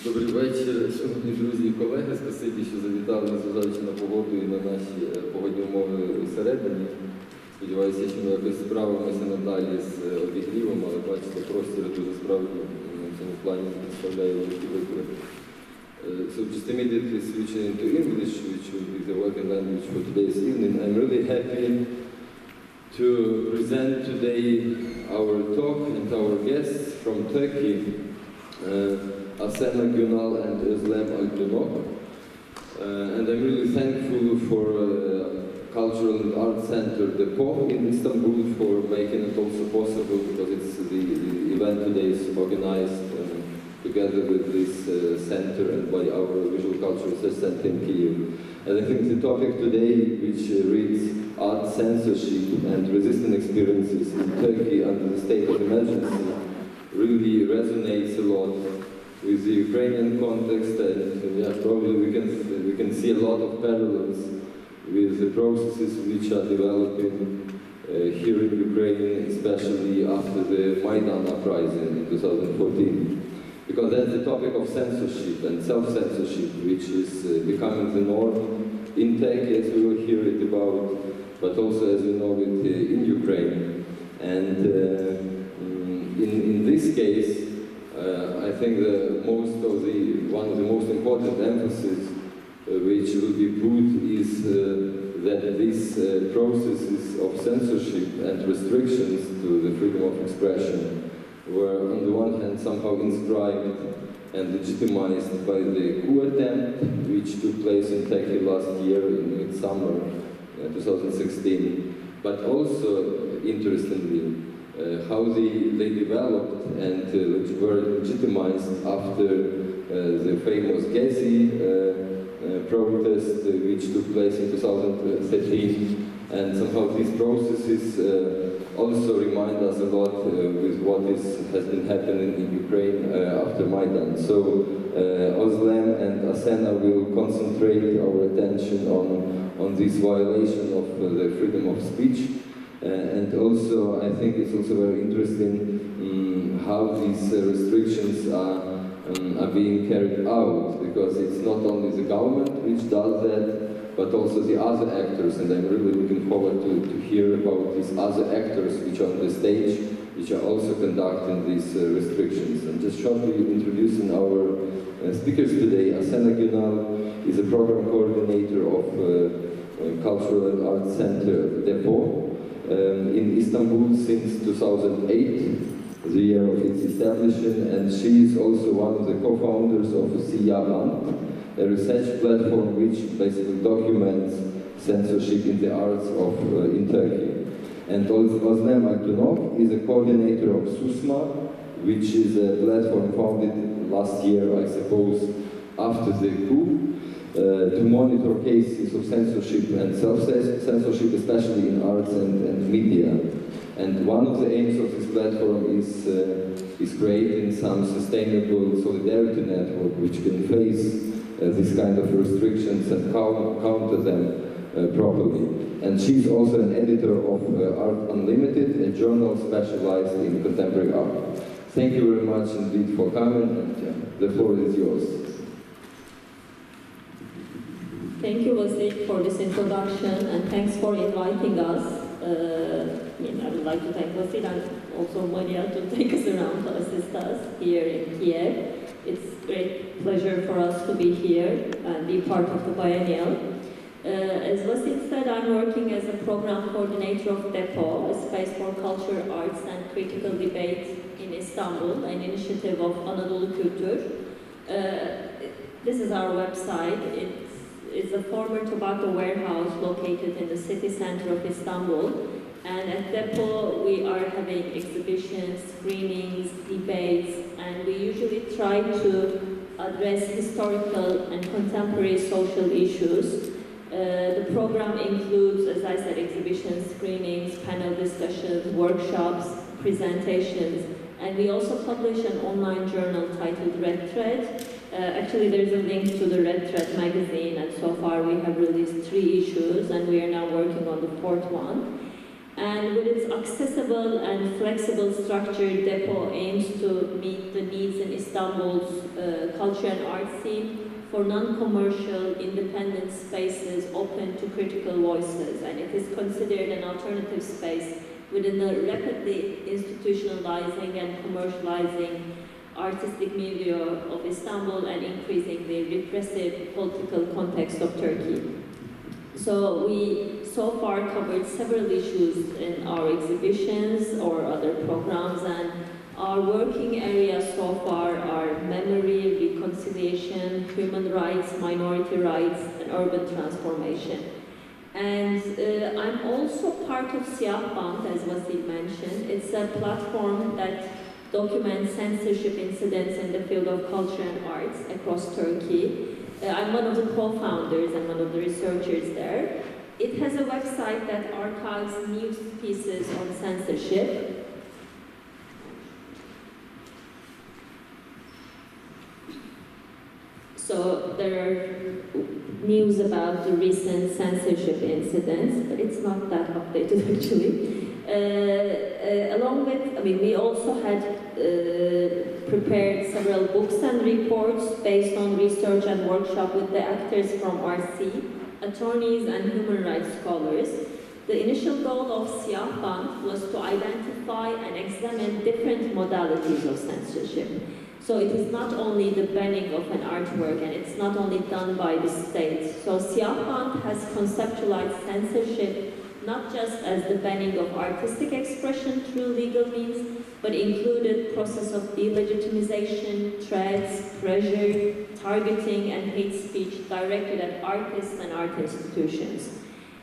Добрий вечір, шановні друзі і колеги. Спасибі, що завітали, незважаючи на погоду і на наші погодні умови всередині. Сподіваюся, що ми якось справимося надалі з обігрівом, але бачите, простір дуже справді в цьому плані представляє великі виклики. So just immediately switching into English, which will be the working language for today's evening, I'm really happy to present today our talk and our guests from Turkey, Asena, Ґюнал and Озлем Алтюнок. And I'm really thankful for Cultural and Art Center Depo in Istanbul for making it also possible, because it's the event today is organized together with this center and by our Visual Culture Research Center in Kyiv. And I think the topic today, which reads Art Censorship and Resistant Experiences in Turkey under the state of emergency, really resonates a lot with the Ukrainian context, and probably we can see a lot of parallels with the processes which are developing here in Ukraine, especially after the Maidan uprising in 2014. Because that's the topic of censorship and self-censorship, which is becoming the norm in Turkey, as we will hear it about, but also as we know it in Ukraine. And in this case, I think one of the most important emphasis which will be put is that these processes of censorship and restrictions to the freedom of expression were on the one hand somehow inscribed and legitimized by the coup attempt which took place in Turkey last year in midsummer 2016, but also, interestingly, how they developed and were legitimized after the famous Gezi protest which took place in 2013, and somehow these processes also remind us a lot with what has been happening in Ukraine after Maidan. So Ozlem and Asena will concentrate our attention on this violation of the freedom of speech. And also, I think it's also very interesting how these restrictions are being carried out, because it's not only the government which does that, but also the other actors, and I'm really looking forward to hear about these other actors which are on the stage, which are also conducting these restrictions. And just shortly introducing our speakers today, Asena Γκюνal is a program coordinator of Cultural and Art Center Depo in Istanbul since 2008, the year of its establishment, and she is also one of the co-founders of Siyaban, a research platform which basically documents censorship in the arts in Turkey. And Ozlem Алтюнок is a coordinator of SUSMA, which is a platform founded last year, I suppose, after the coup, to monitor cases of censorship and self-censorship, especially in arts and media. And one of the aims of this platform is creating some sustainable solidarity network which can face this kind of restrictions and counter them properly. And she's also an editor of Art Unlimited, a journal specialized in contemporary art. Thank you very much indeed for coming, and the floor is yours. Thank you, Vasily, for this introduction, and thanks for inviting us. I would like to thank Vasily and also Maria to take us around to assist us here in Kiev. It's a great pleasure for us to be here and be part of the biennial. As Vasily said, I'm working as a program coordinator of Depo, a space for culture, arts, and critical debate in Istanbul, an initiative of Anadolu Kültür. This is our website. It's a former tobacco warehouse located in the city center of Istanbul. And at Depo, we are having exhibitions, screenings, debates, and we usually try to address historical and contemporary social issues. The program includes, as I said, exhibitions, screenings, panel discussions, workshops, presentations, and we also publish an online journal titled Red Thread. Actually, there's a link to the Red Thread magazine, and so far we have released 3 issues, and we are now working on the 4th one. And with its accessible and flexible structure, Depo aims to meet the needs in Istanbul's culture and art scene for non-commercial, independent spaces open to critical voices. And it is considered an alternative space within the rapidly institutionalizing and commercializing artistic milieu of Istanbul and increasing the repressive political context of Turkey. So we so far covered several issues in our exhibitions or other programs, and our working areas so far are memory, reconciliation, human rights, minority rights, and urban transformation. And I'm also part of Siyah Band, as Vasil mentioned. It's a platform that documents censorship incidents in the field of culture and arts across Turkey. I'm one of the co-founders and one of the researchers there. It has a website that archives news pieces on censorship. So there are news about the recent censorship incidents, but it's not that updated actually. Along with, we also had prepared several books and reports based on research and workshop with the actors from RC, attorneys and human rights scholars. The initial goal of Siyah Band was to identify and examine different modalities of censorship. So it is not only the banning of an artwork, and it's not only done by the state. So Siyah Band has conceptualized censorship not just as the banning of artistic expression through legal means, but included process of delegitimization, threats, pressure, targeting, and hate speech directed at artists and art institutions.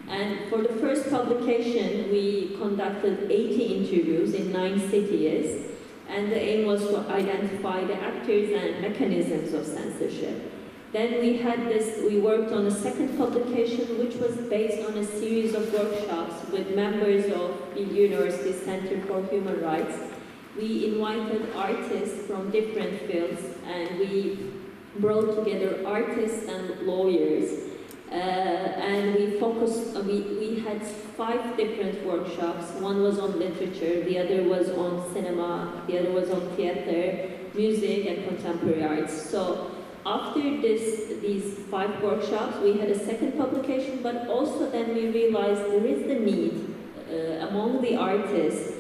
And for the first publication, we conducted 80 interviews in 9 cities, and the aim was to identify the actors and mechanisms of censorship. Then we worked on a second publication, which was based on a series of workshops with members of the University Center for Human Rights. We invited artists from different fields, and we brought together artists and lawyers. And we focused, we had 5 different workshops. One was on literature, the other was on cinema, the other was on theater, music, and contemporary arts. So after these 5 workshops, we had a second publication, but also then we realized there is the need among the artists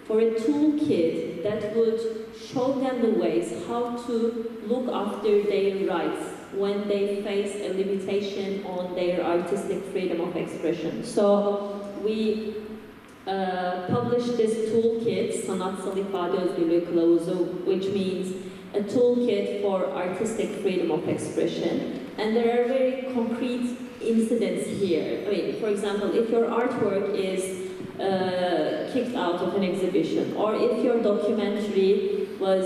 for a toolkit that would show them the ways how to look after their rights when they face a limitation on their artistic freedom of expression. So we published this toolkit, Sanatsal İfade Özgürlüğü Kılavuzu, which means a toolkit for artistic freedom of expression. And there are very concrete incidents here. For example, if your artwork is kicked out of an exhibition, or if your documentary was,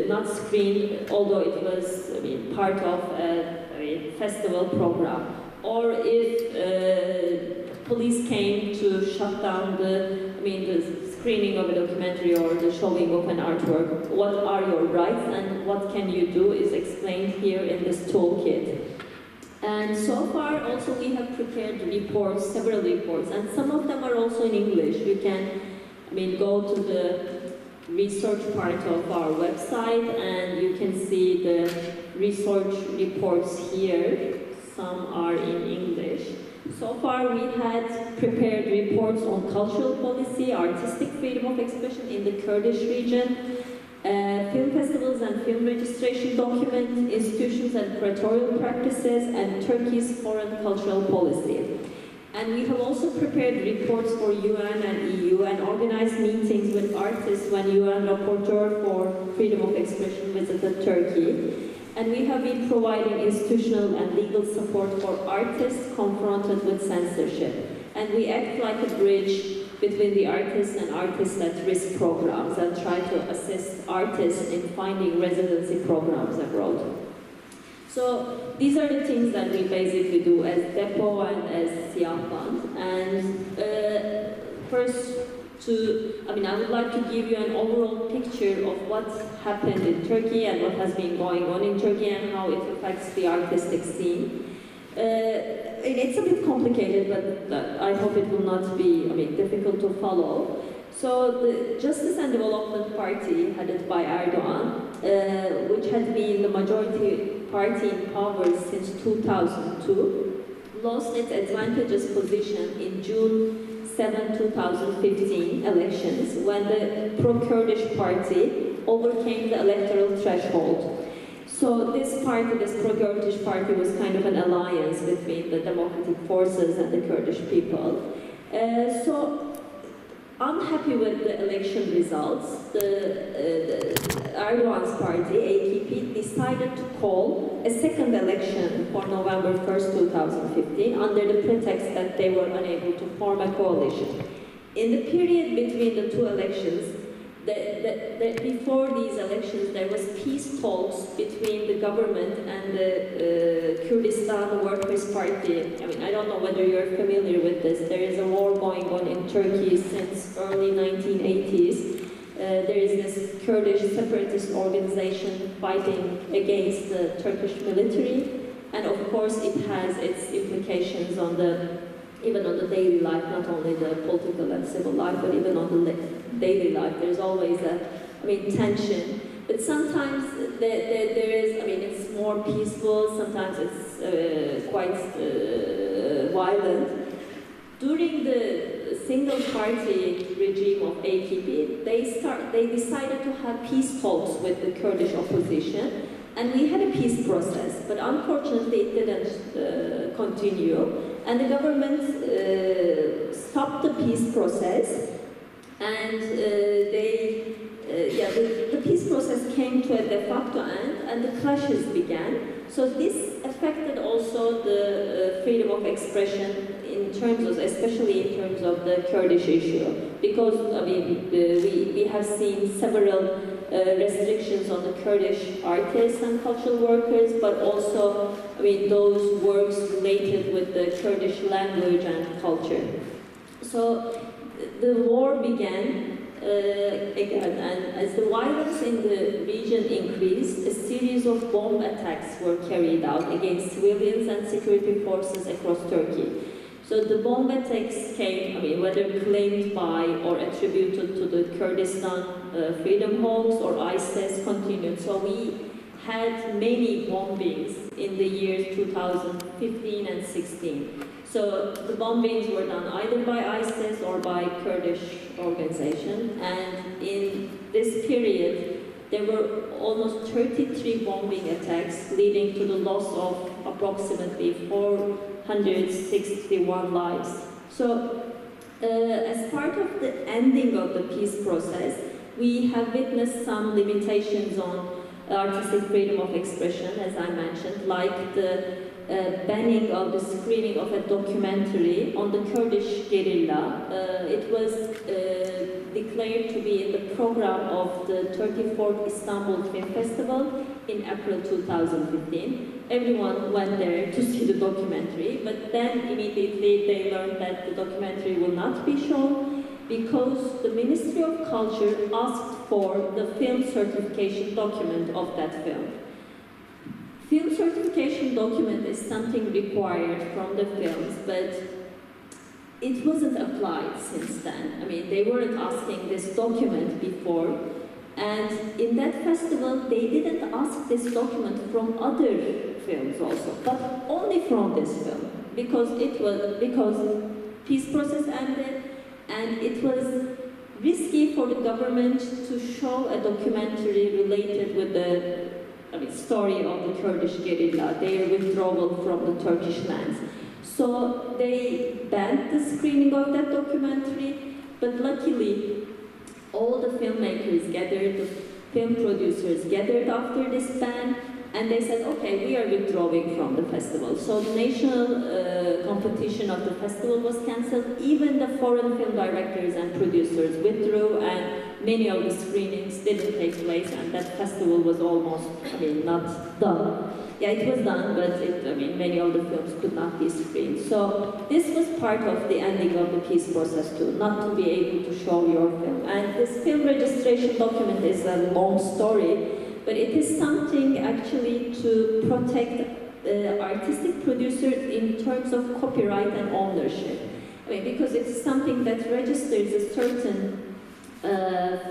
not screened, although it was, part of a festival program, or if police came to shut down the screening of a documentary or the showing of an artwork, what are your rights and what can you do is explained here in this toolkit. And so far also we have prepared reports, several reports, and some of them are also in English. You can go to the research part of our website and you can see the research reports here. Some are in English. So far we had prepared reports on cultural policy, artistic freedom of expression in the Kurdish region, film festivals and film registration document, institutions and curatorial practices, and Turkey's foreign cultural policy. And we have also prepared reports for UN and EU and organized meetings with artists when UN Rapporteur for Freedom of Expression visited Turkey. And we have been providing institutional and legal support for artists confronted with censorship. And we act like a bridge between the artists and artists at risk programs and try to assist artists in finding residency programs abroad. So these are the things that we basically do as Depo and as Siyah Band. And first, I would like to give you an overall picture of what's happened in Turkey and what has been going on in Turkey and how it affects the artistic scene. It's a bit complicated, but I hope it will not be, difficult to follow. So the Justice and Development Party, headed by Erdogan, which had been the majority party in power since 2002, lost its advantageous position in June 7, 2015 elections when the pro-Kurdish party overcame the electoral threshold. So this party, this pro-Kurdish party, was kind of an alliance between the democratic forces and the Kurdish people. So unhappy with the election results, the Erdogan's party, AKP, decided to call a second election for November 1st, 2015, under the pretext that they were unable to form a coalition. In the period between the two elections, before these elections, there was peace talks between the government and the Kurdistan Workers' Party. I don't know whether you're familiar with this. There is a war going on in Turkey since early 1980s. There is this Kurdish separatist organization fighting against the Turkish military, and of course it has its implications even on the daily life, not only the political and civil life, but even on the daily life. There's always tension. But sometimes there is, it's more peaceful, sometimes it's quite violent. During the single-party regime of AKP, they decided to have peace talks with the Kurdish opposition, and we had a peace process, but unfortunately it didn't continue. And the government stopped the peace process, and the peace process came to a de facto end, and the clashes began. So this affected also the freedom of expression especially in terms of the Kurdish issue, because we have seen several restrictions on the Kurdish artists and cultural workers, but also those works related with the Kurdish language and culture. So the war began again, and as the violence in the region increased, a series of bomb attacks were carried out against civilians and security forces across Turkey. So the bomb attacks came, whether claimed by or attributed to the Kurdistan Freedom Hawks or ISIS, continued. So we had many bombings in the years 2015 and 16. So the bombings were done either by ISIS or by Kurdish organization. And in this period, there were almost 33 bombing attacks, leading to the loss of approximately 461 lives. So as part of the ending of the peace process, we have witnessed some limitations on artistic freedom of expression, as I mentioned, like the banning of the screening of a documentary on the Kurdish guerrilla. It was declared to be in the program of the 34th Istanbul Film Festival in April 2015. Everyone went there to see the documentary, but then immediately they learned that the documentary will not be shown because the Ministry of Culture asked for the film certification document of that film. Film certification document is something required from the films, but it wasn't applied since then. They weren't asking this document before, and in that festival they didn't ask this document from other films also, but only from this film, because peace process ended, and it was risky for the government to show a documentary related with the story of the Kurdish guerrilla, their withdrawal from the Turkish lands. So they banned the screening of that documentary, but luckily all the filmmakers gathered, the film producers gathered after this ban, and they said, okay, we are withdrawing from the festival. So the national competition of the festival was cancelled. Even the foreign film directors and producers withdrew, and many of the screenings didn't take place, and that festival was almost, not done. Yeah, it was done, but many of the films could not be screened. So this was part of the ending of the peace process too, not to be able to show your film. And this film registration document is a long story, but it is something actually to protect artistic producer in terms of copyright and ownership. I mean, because it's something that registers a certain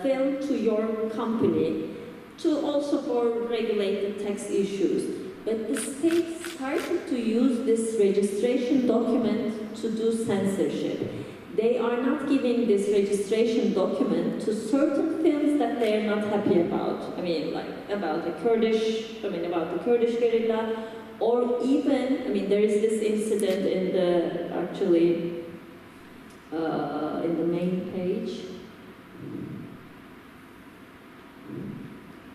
film to your company, to also for regulated tax issues. But the state started to use this registration document to do censorship. They are not giving this registration document to certain films that they are not happy about. I mean, like about the Kurdish guerrilla, or even, I mean, there is this incident in the, actually, in the main page.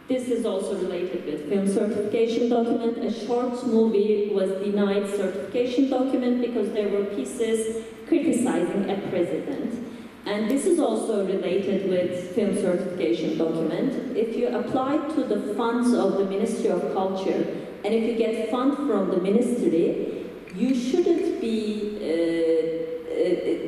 This is also related with film certification document. A short movie was denied certification document because there were pieces criticizing a president. And this is also related with film certification document. If you apply to the funds of the Ministry of Culture, and if you get fund from the ministry, you shouldn't be,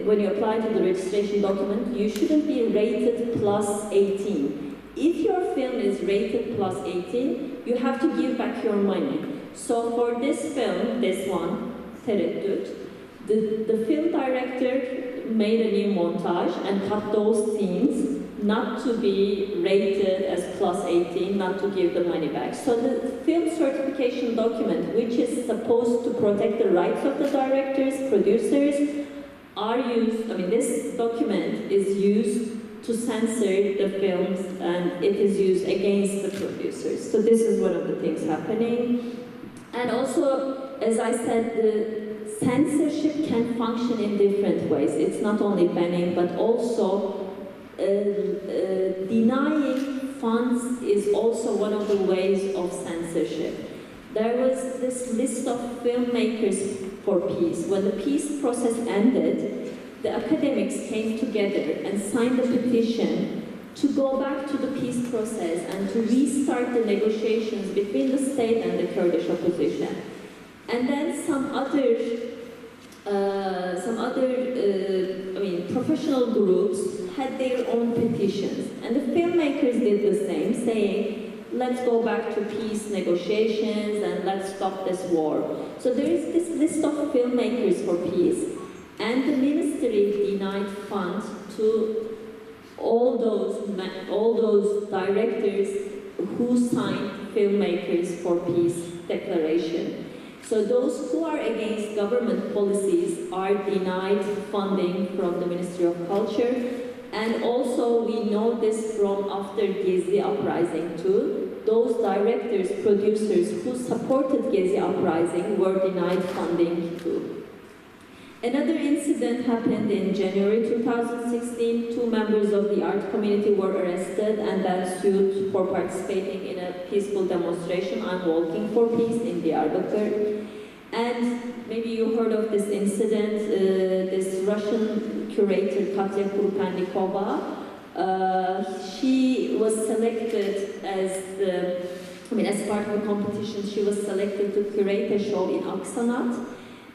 when you apply to the registration document, you shouldn't be rated plus 18. If your film is rated plus 18, you have to give back your money. So for this film, this one, Tereddüt, the film director made a new montage and cut those scenes not to be rated as plus 18, not to give the money back. So the film certification document, which is supposed to protect the rights of the directors, producers, are used, I mean, this document is used to censor the films, and it is used against the producers. So this is one of the things happening. And also, as I said, the censorship can function in different ways. It's not only banning, but also denying funds is also one of the ways of censorship. There was this list of filmmakers for peace. When the peace process ended, the academics came together and signed a petition to go back to the peace process and to restart the negotiations between the state and the Kurdish opposition. And then some other professional groups had their own petitions. And the filmmakers did the same, saying, let's go back to peace negotiations and let's stop this war. So there is this list of filmmakers for peace. And the ministry denied funds to all those directors who signed Filmmakers for Peace declaration. So those who are against government policies are denied funding from the Ministry of Culture. And also we know this from after Gezi uprising too. Those directors, producers who supported Gezi uprising were denied funding too. Another incident happened in January 2016. 2 members of the art community were arrested and then sued for participating in a peaceful demonstration, I'm Walking for Peace, in Diyarbakir. And maybe you heard of this incident, this Russian curator, Katya Kurpendikova, she was selected as as part of a competition, she was selected to curate a show in Aksanat.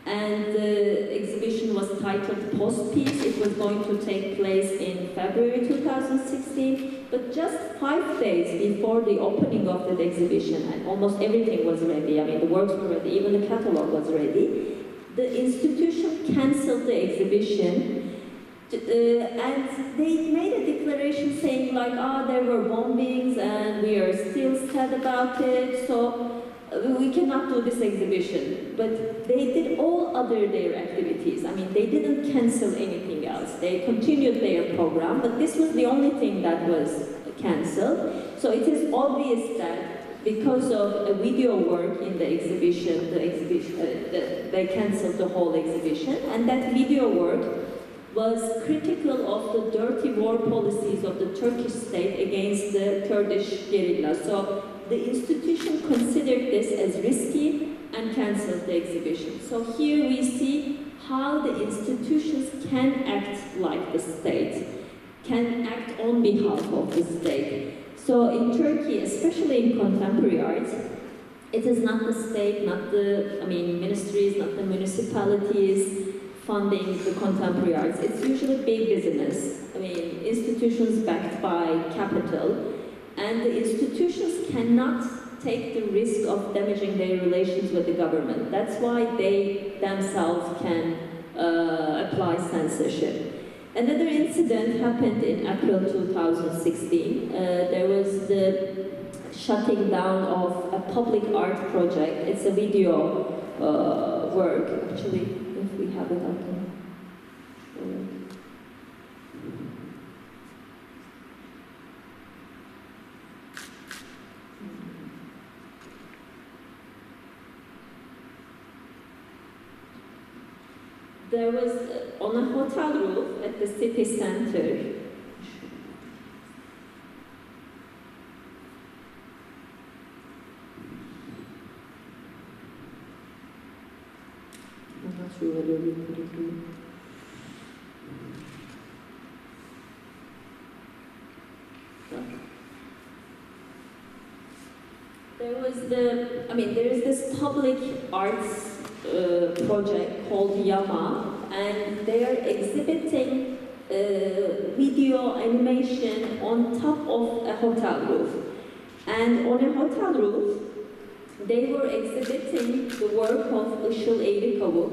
And the exhibition was titled Post-Peace. It was going to take place in February 2016, but just 5 days before the opening of the exhibition, and almost everything was ready, I mean, the works were ready, even the catalog was ready, the institution cancelled the exhibition, and they made a declaration saying like, there were bombings and we are still sad about it, so we cannot do this exhibition. But they did all their activities. I mean, they didn't cancel anything else. They continued their program, but this was the only thing that was cancelled. So it is obvious that because of a video work in the exhibition, they cancelled the whole exhibition, and that video work was critical of the dirty war policies of the Turkish state against the Kurdish guerrilla. So the institution considered this as risky and cancelled the exhibition. So here we see how the institutions can act like the state, can act on behalf of the state. So in Turkey, especially in contemporary arts, it is not the state, not the ministries, not the municipalities funding the contemporary arts. It's usually big business. Institutions backed by capital. And the institutions cannot take the risk of damaging their relations with the government. That's why they themselves can apply censorship. Another incident happened in April 2016. There was the shutting down of a public art project. It's a video work, actually, if we have it up there. There was, on a hotel roof at the city center, I'm not sure whether we put it through. There was there is this public arts project called Yama, and they are exhibiting video animation on top of a hotel roof. And on a hotel roof, they were exhibiting the work of Işıl Eğrikavuk.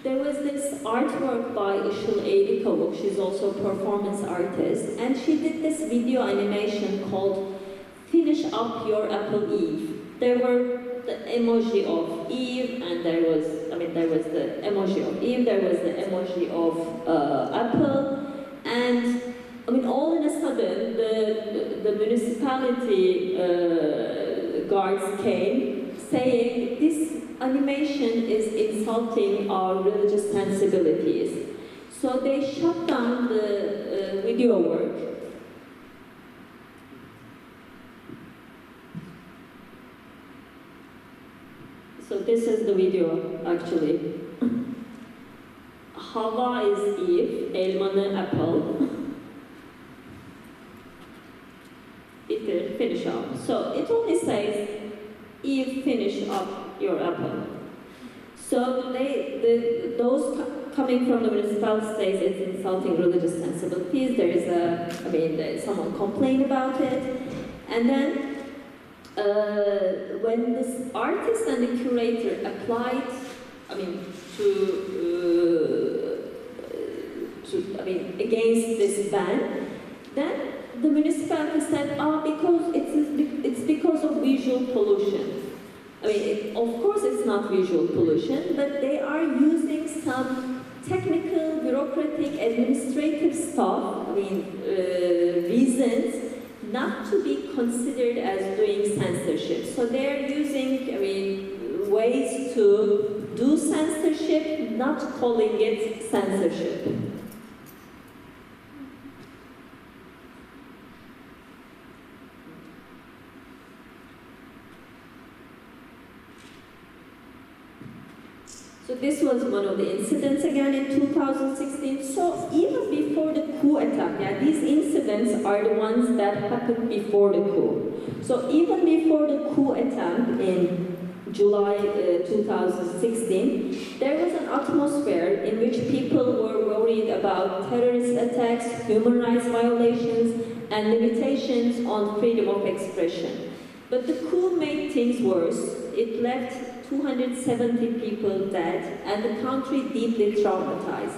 There was this artwork by Işıl Eğrikavuk, she's also a performance artist, and she did this video animation called Finish Up Your Apple Eve. There were the emoji of Eve, and there was the emoji of Eve, there was the emoji of Apple, and all in a sudden, the municipality guards came saying this animation is insulting our religious sensibilities. So they shut down the video work. So this is the video, actually. Hava is Eve, elmanı apple. Bitir, finish up. So it only says, Eve, finish up your apple. So those coming from the municipality says it's insulting religious sensibilities. There is someone complained about it. And then when this artist and the curator applied, against this ban, then the municipality said, because it's because of visual pollution. Of course it's not visual pollution, but they are using some technical, bureaucratic, administrative stuff, reasons not to be considered as doing censorship. So they're using, ways to do censorship, not calling it censorship. So this was one of the incidents again in 2016. So even before the coup attack, these incidents are the ones that happened before the coup. So even before the coup attempt in July 2016, there was an atmosphere in which people were worried about terrorist attacks, human rights violations, and limitations on freedom of expression. But the coup made things worse. It left 270 people dead, and the country deeply traumatized.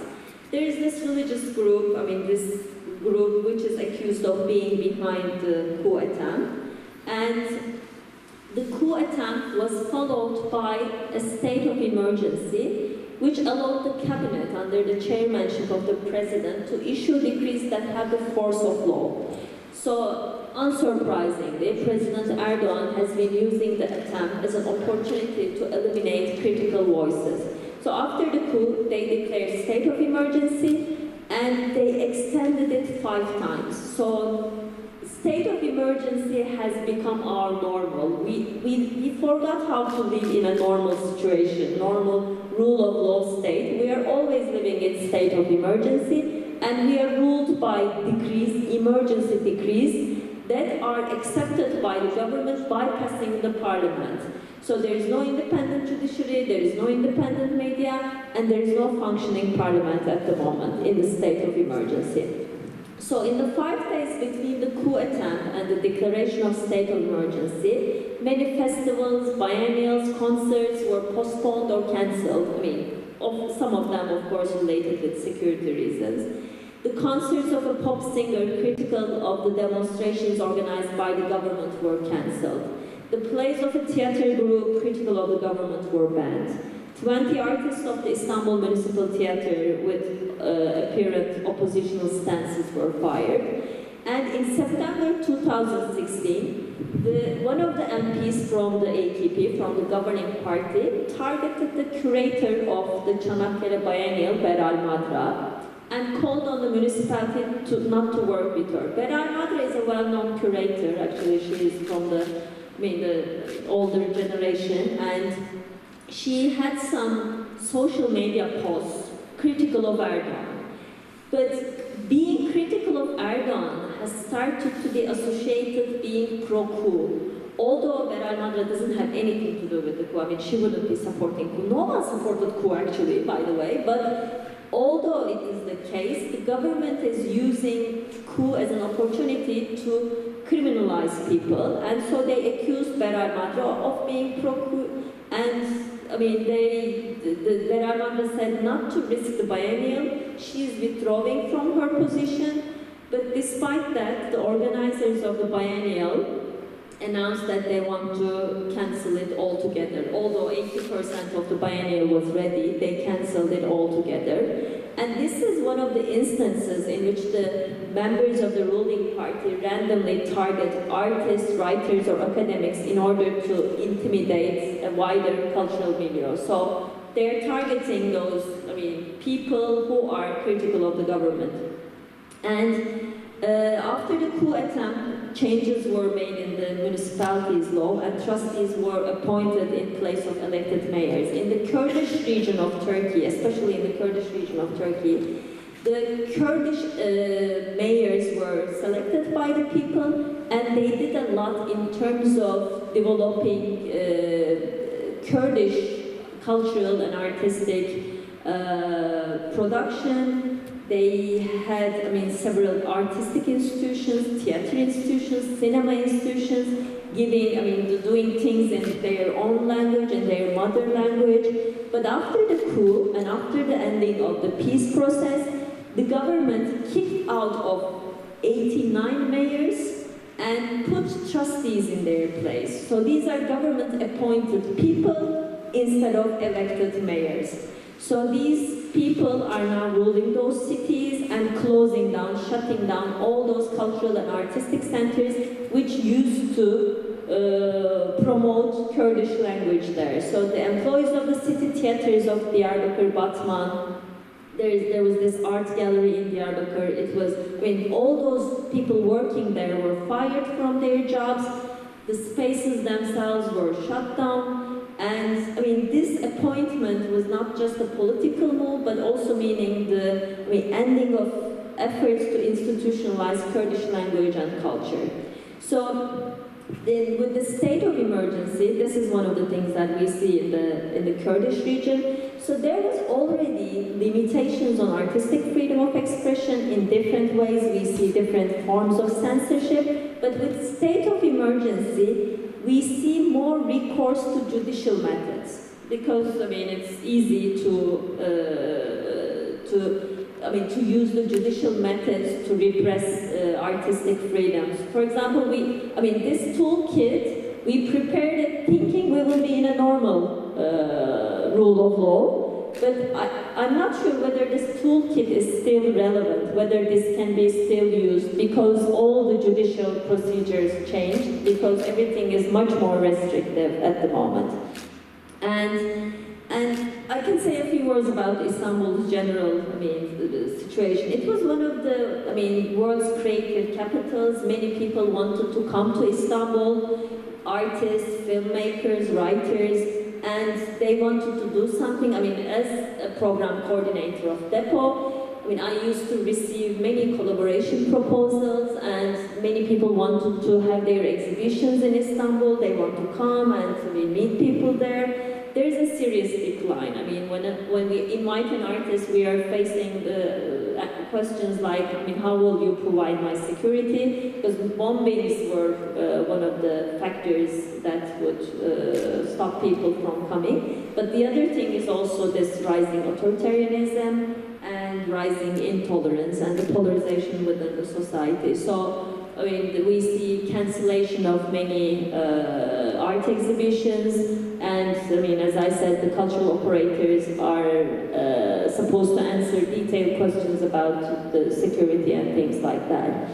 There is this religious group, this group which is accused of being behind the coup attempt, and the coup attempt was followed by a state of emergency, which allowed the cabinet, under the chairmanship of the president, to issue decrees that have the force of law. So, unsurprisingly, President Erdogan has been using the attempt as an opportunity to eliminate critical voices. So after the coup, they declared state of emergency, and they extended it 5 times. So state of emergency has become our normal. We forgot how to live in a normal situation, normal rule of law state. We are always living in state of emergency, and we are ruled by decrees, emergency decrees, that are accepted by the government bypassing the parliament. So there is no independent judiciary, there is no independent media, and there is no functioning parliament at the moment in the state of emergency. So in the 5 days between the coup attempt and the declaration of state of emergency, many festivals, biennials, concerts were postponed or cancelled. I mean, some of them, of course, related with security reasons. The concerts of a pop singer critical of the demonstrations organized by the government were cancelled. The plays of a theater group critical of the government were banned. 20 artists of the Istanbul Municipal Theater with apparent oppositional stances were fired. And in September 2016, one of the MPs from the AKP, from the governing party, targeted the curator of the Çanakkale Biennial, Beral Madra, and called on the municipality not to work with her. Beral Madra is a well-known curator. Actually, she is from the older generation, and she had some social media posts critical of Erdogan. But being critical of Erdogan has started to be associated being pro-coup. Although Beral Madra doesn't have anything to do with the coup, I mean, she wouldn't be supporting coup. No one supported coup, actually, by the way, but although it is the case, the government is using coup as an opportunity to criminalize people, and so they accused Beral Madra of being pro-coup, and I mean, Beral Madra said not to risk the biennial. She is withdrawing from her position, but despite that, the organizers of the biennial announced that they want to cancel it altogether. Although 80% of the biennial was ready, they cancelled it altogether. And this is one of the instances in which the members of the ruling party randomly target artists, writers, or academics in order to intimidate a wider cultural milieu. So they're targeting those, people who are critical of the government. And after the coup attempt, changes were made in the municipalities law, and trustees were appointed in place of elected mayors. In the Kurdish region of Turkey, especially in the Kurdish region of Turkey, the Kurdish mayors were selected by the people, and they did a lot in terms of developing Kurdish cultural and artistic production. They had, several artistic institutions, theater institutions, cinema institutions, doing things in their own language, in their mother language. But after the coup and after the ending of the peace process, the government kicked out of 89 mayors and put trustees in their place. So these are government-appointed people instead of elected mayors. So these people are now ruling those cities and closing down, shutting down all those cultural and artistic centers which used to promote Kurdish language there. So the employees of the city theaters of Diyarbakır, Batman, there was this art gallery in Diyarbakır. It was, all those people working there were fired from their jobs. The spaces themselves were shut down. And this appointment was not just a political move, but also meaning the ending of efforts to institutionalize Kurdish language and culture. So then with the state of emergency, this is one of the things that we see in the Kurdish region. So there was already limitations on artistic freedom of expression in different ways. We see different forms of censorship, but with state of emergency, we see more recourse to judicial methods, because it's easy to use the judicial methods to repress artistic freedoms. For example, this toolkit, we prepared it thinking we will be in a normal rule of law, but I'm not sure whether this toolkit is still relevant, whether this can be still used, because all the judicial procedures changed, because everything is much more restrictive at the moment. And I can say a few words about Istanbul's general, situation. It was one of the, world's creative capitals. Many people wanted to come to Istanbul, artists, filmmakers, writers, and they wanted to do something. As a program coordinator of Depo, I mean, I used to receive many collaboration proposals, and many people wanted to have their exhibitions in Istanbul. They want to come and we meet people there. There is a serious decline. I mean, when we invite an artist, we are facing questions like, I mean, how will you provide my security? Because bombings were one of the factors that would stop people from coming. But the other thing is also this rising authoritarianism and rising intolerance and the polarization within the society. So, I mean, we see cancellation of many art exhibitions, and I mean, as I said, the cultural operators are supposed to answer detailed questions about the security and things like that.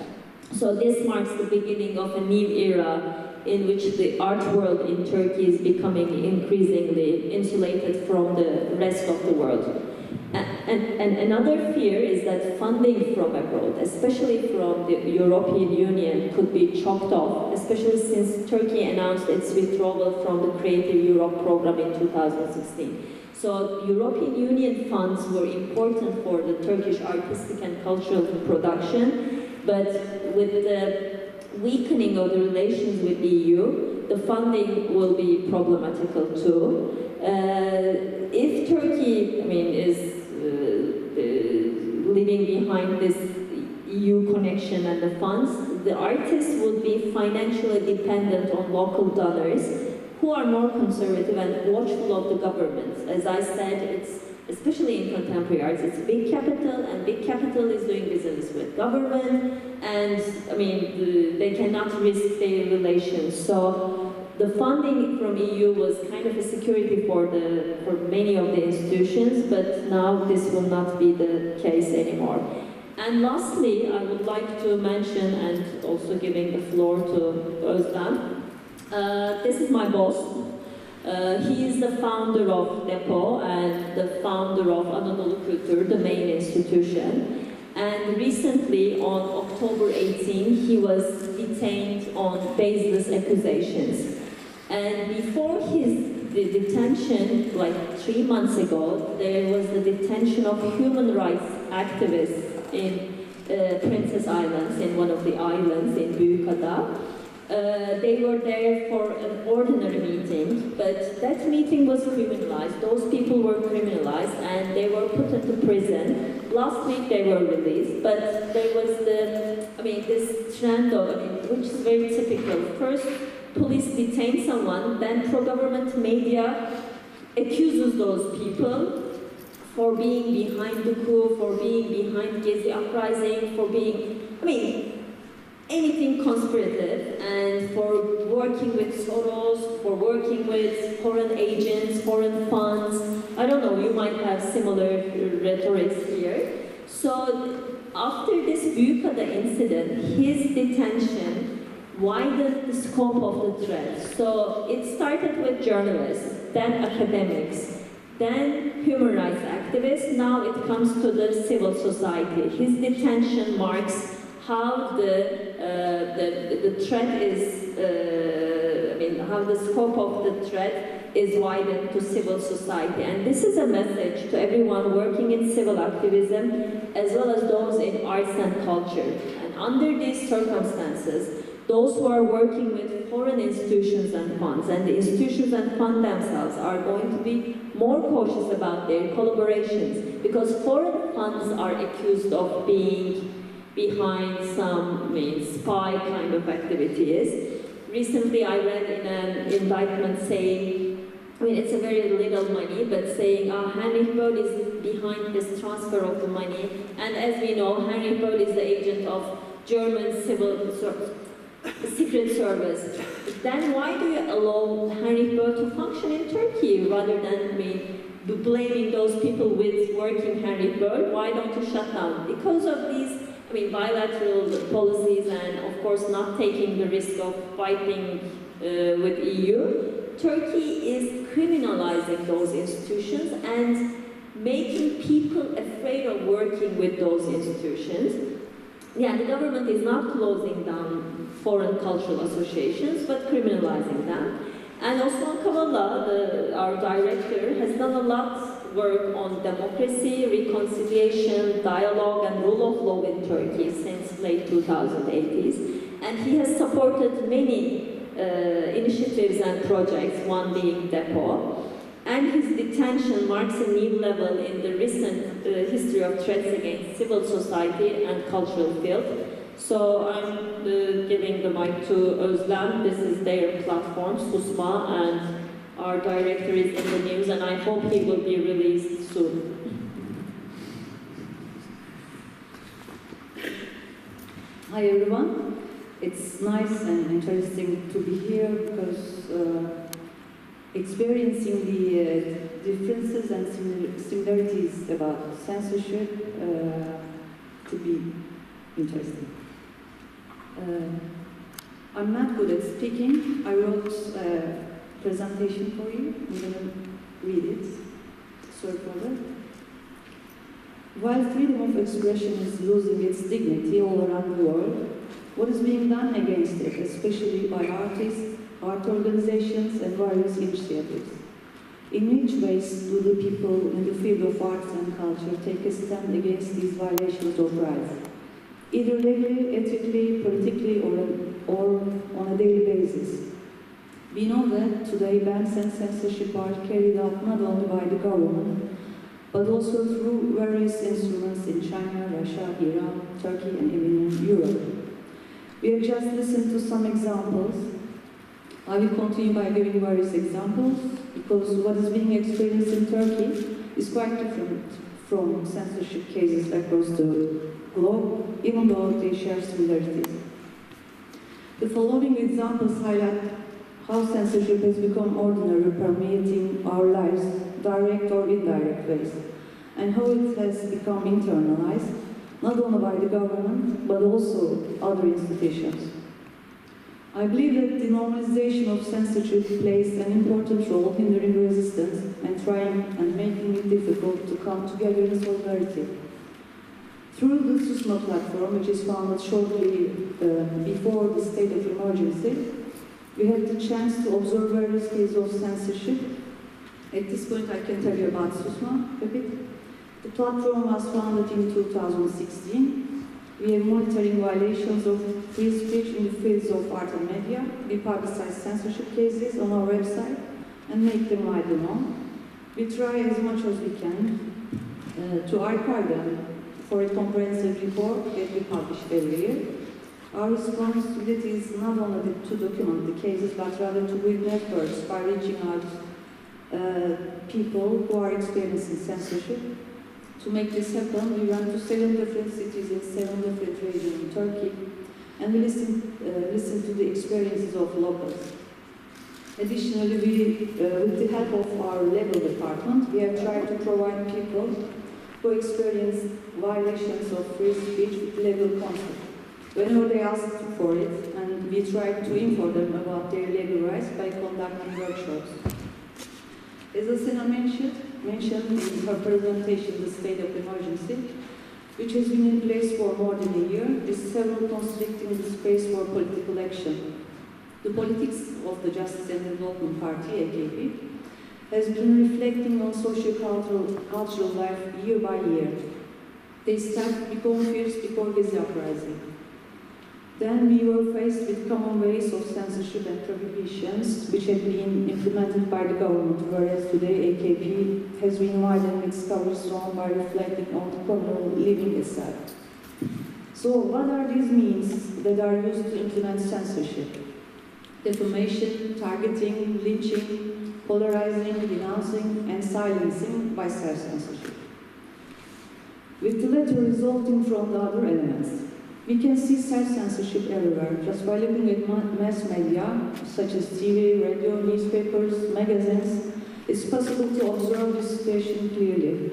So this marks the beginning of a new era in which the art world in Turkey is becoming increasingly insulated from the rest of the world. And another fear is that funding from abroad, especially from the European Union, could be chopped off, especially since Turkey announced its withdrawal from the Creative Europe program in 2016. So European Union funds were important for the Turkish artistic and cultural production, but with the weakening of the relations with the EU, the funding will be problematical too. If Turkey, I mean, is leaving behind this EU connection and the funds, the artists would be financially dependent on local donors who are more conservative and watchful of the governments. As I said, it's especially in contemporary arts, it's big capital, and big capital is doing business with government, and I mean, they cannot risk their relations. So the funding from EU was kind of a security for many of the institutions, but now this will not be the case anymore. And lastly, I would like to mention, and also giving the floor to Ozlem, this is my boss. He is the founder of Depo and the founder of Anadolu Kültür, the main institution. And recently, on October 18, he was detained on baseless accusations. And before his detention, like 3 months ago, there was the detention of human rights activists in Princess Islands, in one of the islands in Büyükada. They were there for an ordinary meeting, but that meeting was criminalized. Those people were criminalized and they were put into prison. Last week they were released, but there was this trend of, which is very typical. First, police detain someone, then pro-government media accuses those people for being behind the coup, for being behind Gezi uprising, for being, anything conspirative, and for working with Soros, for working with foreign agents, foreign funds. I don't know, you might have similar rhetorics here. So after this Büyükada incident, his detention widened the scope of the threat. So it started with journalists, then academics, then human rights activists, now it comes to the civil society. His detention marks how the threat is, how the scope of the threat is widened to civil society. And this is a message to everyone working in civil activism, as well as those in arts and culture. And under these circumstances, those who are working with foreign institutions and funds, and the institutions and funds themselves are going to be more cautious about their collaborations, because foreign funds are accused of being behind some spy kind of activities. Recently I read in an indictment saying, it's a very little money, but saying Heinrich Böll is behind this transfer of the money. And as we know, Heinrich Böll is the agent of German secret service. Then why do you allow Heinrich Böll to function in Turkey rather than blaming those people with working Heinrich Böll? Why don't you shut down? Because of these bilateral policies, and of course not taking the risk of fighting with EU, Turkey is criminalizing those institutions and making people afraid of working with those institutions. Yeah, the government is not closing down foreign cultural associations, but criminalizing them. And Osman Kavala, our director, has done a lot work on democracy, reconciliation, dialogue, and rule of law in Turkey since late 2080s. And he has supported many initiatives and projects, one being Depo. And his detention marks a new level in the recent history of threats against civil society and cultural field. So I'm giving the mic to Ozlem. This is their platform, Susma, and our director is in the news, and I hope he will be released soon. Hi everyone. It's nice and interesting to be here because experiencing the differences and similarities about censorship to be interesting. I'm not good at speaking. I wrote a presentation for you. I'm going to read it. Sorry for that. While freedom of expression is losing its dignity all around the world, what is being done against it, especially by artists, art organizations, and various initiatives? In which ways do the people in the field of arts and culture take a stand against these violations of rights? Either legally, ethically, politically, or on a daily basis. We know that today bans and censorship are carried out not only by the government, but also through various instruments in China, Russia, Iran, Turkey, and even in Europe. We have just listened to some examples. I will continue by giving various examples, because what is being experienced in Turkey is quite different from censorship cases across the globe, even though they share similarities. The following examples highlight how censorship has become ordinary, permeating our lives, direct or indirect ways, and how it has become internalized, not only by the government, but also other institutions. I believe that the normalization of censorship plays an important role in hindering resistance and trying and making it difficult to come together in solidarity. Through the SUSMA platform, which is founded shortly before the state of emergency, we had the chance to observe various cases of censorship. At this point, I can tell you about SUSMA a bit. The platform was founded in 2016. We are monitoring violations of free speech in the fields of art and media. We publicize censorship cases on our website and make them widely known. We try as much as we can to archive them for a comprehensive report that we publish every year. Our responsibility is not only to document the cases, but rather to build networks by reaching out people who are experiencing censorship. To make this happen, we went to 7 different cities in 7 different regions in Turkey, and we listened to the experiences of locals. Additionally, with the help of our legal department, we have tried to provide people who experience violations of free speech with legal counsel whenever they ask for it, and we try to inform them about their legal rights by conducting workshops. As Asena mentioned in her presentation, the state of emergency, which has been in place for more than a year, is several constricting the space for political action. The politics of the Justice and Development Party, AKP, has been reflecting on socio-cultural life year by year. They started to become fierce before Gezi uprising. Then we were faced with common ways of censorship and prohibitions which had been implemented by the government, whereas today AKP has been widening its cover zone by reflecting on the communal living itself. So what are these means that are used to implement censorship? Defamation, targeting, lynching, polarizing, denouncing, and silencing by self-censorship. With the latter resulting from the other elements. We can see self-censorship everywhere, just by looking at mass media, such as TV, radio, newspapers, magazines. It's possible to observe this situation clearly.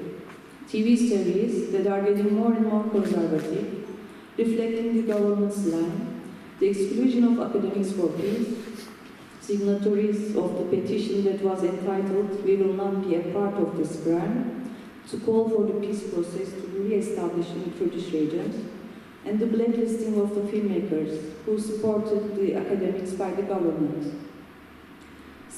TV series that are getting more and more conservative, reflecting the government's line, the exclusion of academics for peace, signatories of the petition that was entitled "We will not be a part of this crime," to call for the peace process to be re-established in the Kurdish regions, and the blacklisting of the filmmakers who supported the academics by the government.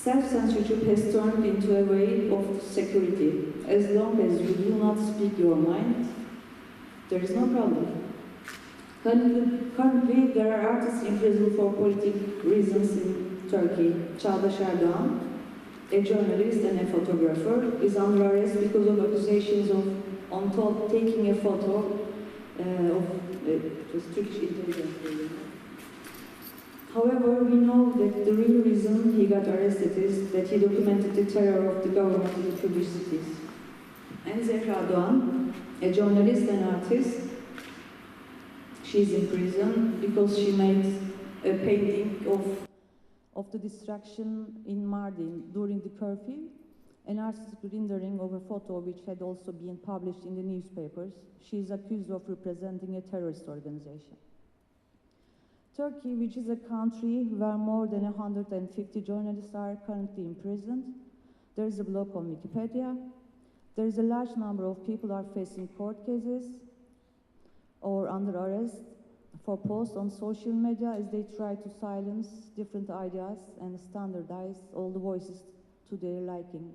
Self-censorship has turned into a way of security. As long as you do not speak your mind, there is no problem. Currently, there are artists in prison for political reasons in Turkey. Çağdaş Erdoğan, a journalist and a photographer, is under arrest because of accusations of on top taking a photo of Turkish intelligence. However, we know that the real reason he got arrested is that he documented the terror of the government in Kurdish cities. And Zehra Doğan, a journalist and artist, she's in prison because she made a painting of the destruction in Mardin during the curfew, an artistic rendering of a photo which had also been published in the newspapers. She is accused of representing a terrorist organization. Turkey, which is a country where more than 150 journalists are currently imprisoned, there is a block on Wikipedia, there is a large number of people are facing court cases or under arrest for posts on social media as they try to silence different ideas and standardize all the voices to their liking.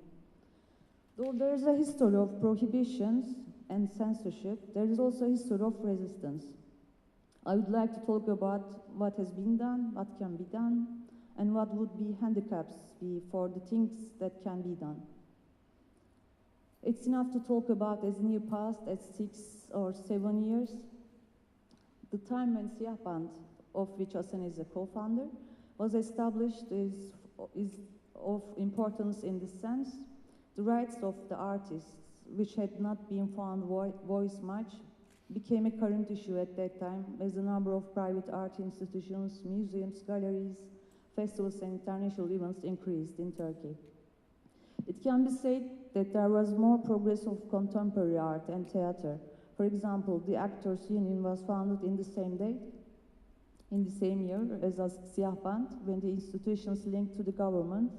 Though there is a history of prohibitions and censorship, there is also a history of resistance. I would like to talk about what has been done, what can be done, and what would be handicaps be for the things that can be done. It's enough to talk about as near past as 6 or 7 years. The time when Siyah Band, of which Asena is a co-founder, was established is of importance in this sense. The rights of the artists, which had not been found voiced much, became a current issue at that time as the number of private art institutions, museums, galleries, festivals and international events increased in Turkey. It can be said that there was more progress of contemporary art and theater. For example, the Actors Union was founded in the same day, in the same year as Siyah Band, when the institutions linked to the government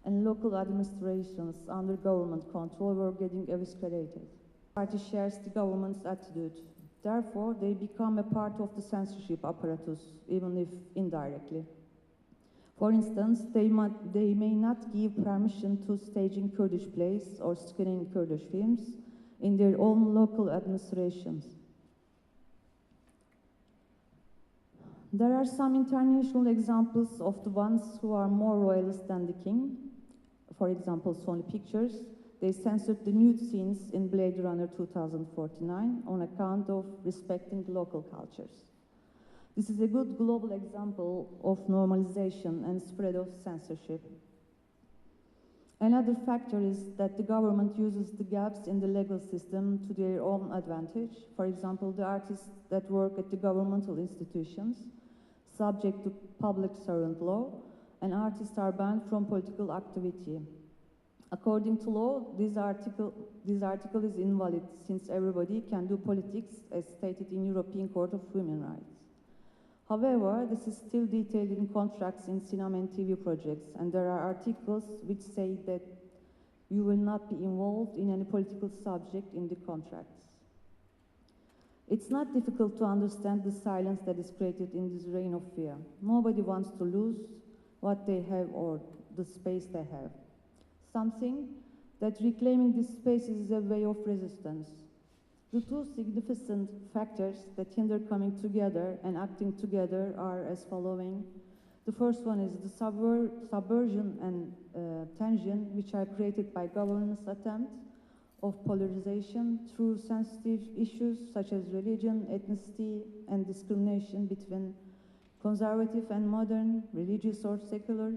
and local administrations under government control were getting eviscerated. The party shares the government's attitude. Therefore, they become a part of the censorship apparatus, even if indirectly. For instance, they may not give permission to staging Kurdish plays or screening Kurdish films in their own local administrations. There are some international examples of the ones who are more royalist than the king. For example, Sony Pictures. They censored the nude scenes in Blade Runner 2049 on account of respecting local cultures. This is a good global example of normalization and spread of censorship. Another factor is that the government uses the gaps in the legal system to their own advantage. For example, the artists that work at the governmental institutions, subject to public servant law, and artists are banned from political activity. According to law, this article is invalid since everybody can do politics as stated in European Court of Human Rights. However, this is still detailed in contracts in cinema and TV projects, and there are articles which say that you will not be involved in any political subject in the contracts. It's not difficult to understand the silence that is created in this reign of fear. Nobody wants to lose what they have or the space they have. Something that reclaiming this space is a way of resistance. The two significant factors that hinder coming together and acting together are as following. The first one is the subversion and tension, which are created by governance attempt of polarization through sensitive issues such as religion, ethnicity, and discrimination between conservative and modern, religious or secular,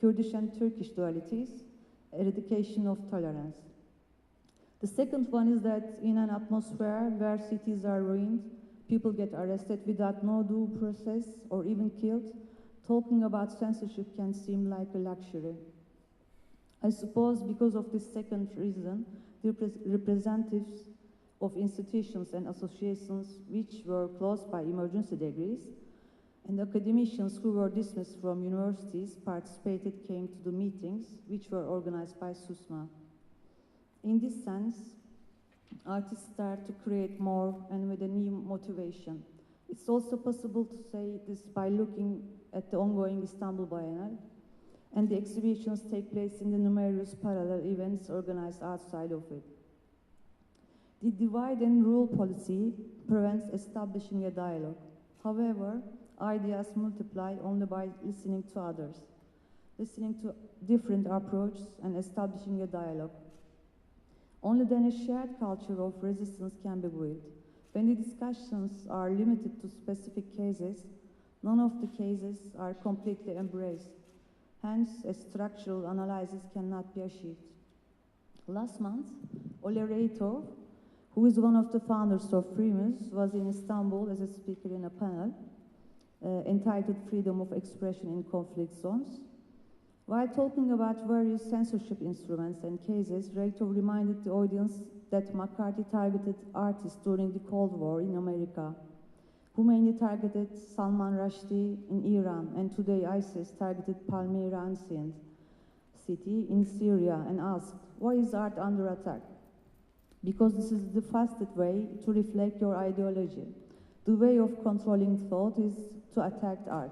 Kurdish and Turkish dualities, eradication of tolerance. The second one is that in an atmosphere where cities are ruined, people get arrested without no due process or even killed, talking about censorship can seem like a luxury. I suppose because of this second reason, the representatives of institutions and associations which were closed by emergency degrees and academicians who were dismissed from universities came to the meetings which were organized by SUSMA. In this sense, artists start to create more and with a new motivation. It's also possible to say this by looking at the ongoing Istanbul Biennial. and the exhibitions take place in the numerous parallel events organized outside of it. The divide and rule policy prevents establishing a dialogue. However, ideas multiply only by listening to others, listening to different approaches and establishing a dialogue. Only then a shared culture of resistance can be built. When the discussions are limited to specific cases, none of the cases are completely embraced. Hence, a structural analysis cannot be achieved. Last month, Ole Reitov, who is one of the founders of Primus, was in Istanbul as a speaker in a panel entitled Freedom of Expression in Conflict Zones. While talking about various censorship instruments and cases, Reitov reminded the audience that McCarthy targeted artists during the Cold War in America. Khomeini targeted Salman Rushdie in Iran, and today ISIS targeted Palmyra ancient city in Syria and asked, why is art under attack? Because this is the fastest way to reflect your ideology. The way of controlling thought is to attack art.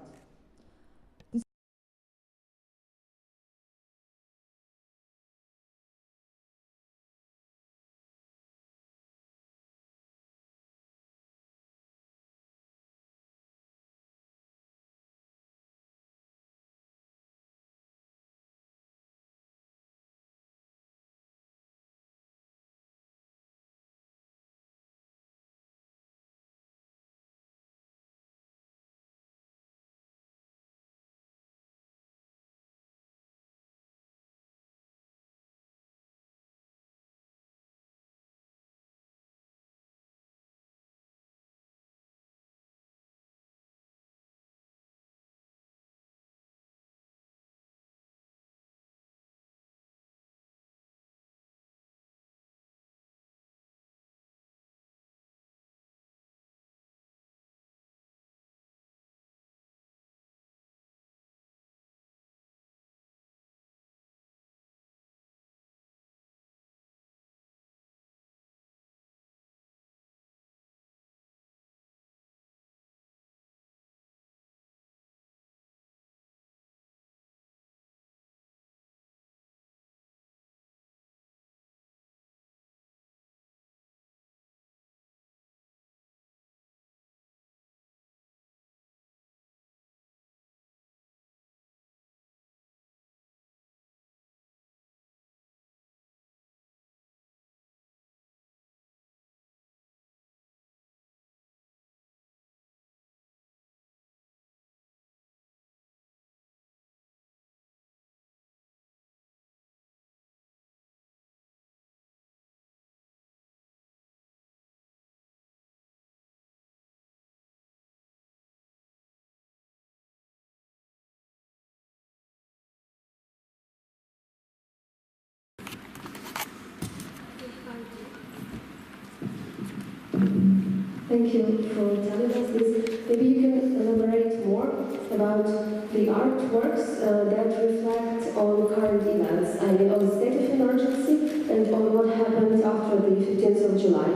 Thank you for telling us this. Maybe you can elaborate more about the artworks that reflect on current events. I mean, on the state of emergency and on what happened after the 15th of July.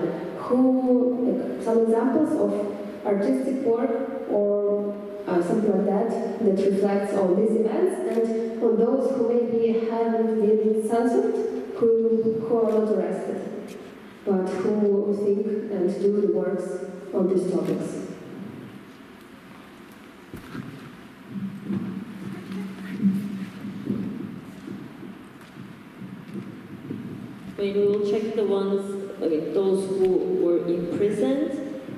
Some examples of artistic work or something like that that reflects on these events and on those who maybe haven't been censored, who are not arrested, but who think and do the works on these topics. We will check the ones, those who were imprisoned,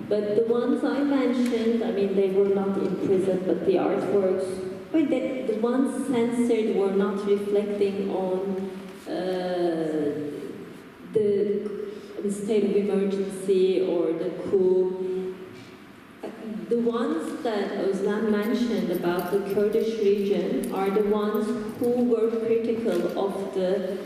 but the ones I mentioned, they were not imprisoned, but the artworks, the ones censored were not reflecting on the state of emergency or the coup. The ones that Ozlem mentioned about the Kurdish region are the ones who were critical of the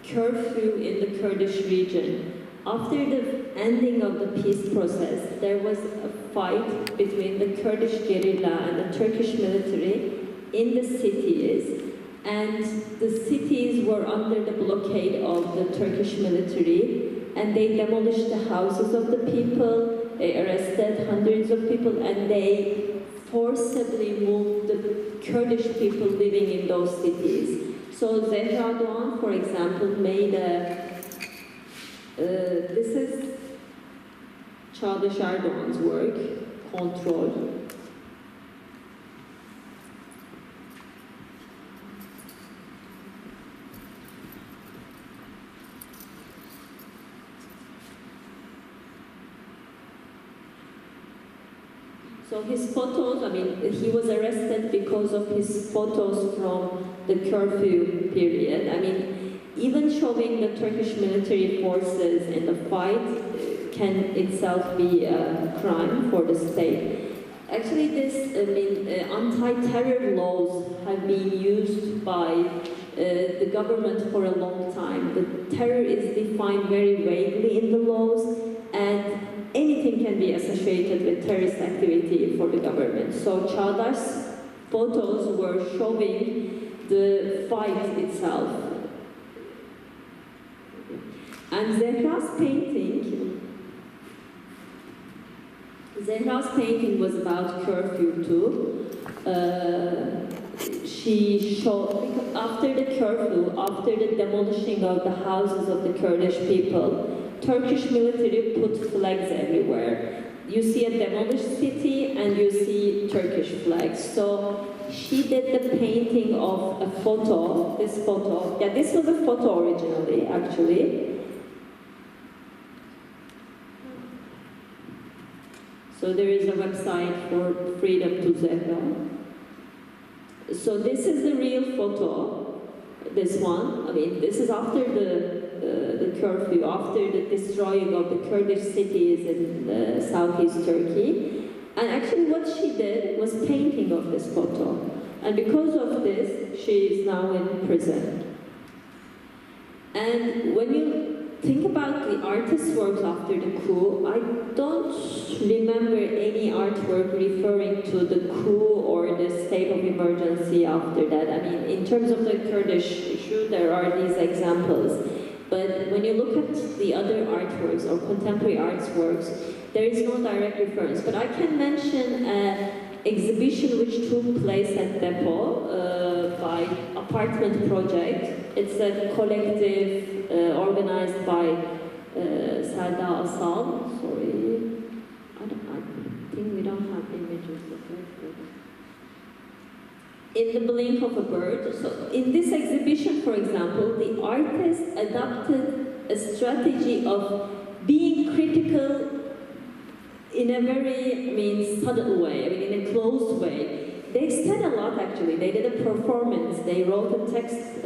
curfew in the Kurdish region. After the ending of the peace process, there was a fight between the Kurdish guerrilla and the Turkish military in the cities, and the cities were under the blockade of the Turkish military, and they demolished the houses of the people, they arrested hundreds of people, and they forcibly moved the Kurdish people living in those cities. So Zehra Doğan, for example, made a, this is Çağdaş Erdoğan's work, Control. So his photos, I mean, he was arrested because of his photos from the curfew period. I mean, even showing the Turkish military forces in the fight can itself be a crime for the state. Actually, anti-terror laws have been used by the government for a long time. The terror is defined very vaguely in the laws, and anything can be associated with terrorist activity for the government. So Çağdaş's photos were showing the fight itself. And Zehra's painting was about curfew too. She showed, after the curfew, after the demolishing of the houses of the Kurdish people, Turkish military put flags everywhere. You see a demolished city and you see Turkish flags. So she did the painting of a photo, this photo. Yeah, this was a photo originally, actually. So there is a website for Freedom to Zehra. So this is the real photo, this one. I mean, this is after the curfew, after the destroying of the Kurdish cities in southeast Turkey. And actually what she did was painting of this photo. And because of this, she is now in prison. And when you think about the artist's works after the coup, I don't remember any artwork referring to the coup or the state of emergency after that. I mean, in terms of the Kurdish issue, there are these examples. But when you look at the other artworks or contemporary arts works, there is no direct reference. But I can mention an exhibition which took place at Depo by Apartment Project. It's a collective organized by Selda Asal. Sorry, I think we don't have images of it. In the blink of a bird. So in this exhibition, for example, the artist adopted a strategy of being critical in a very, subtle way, in a closed way. They said a lot, actually. They did a performance. They wrote a text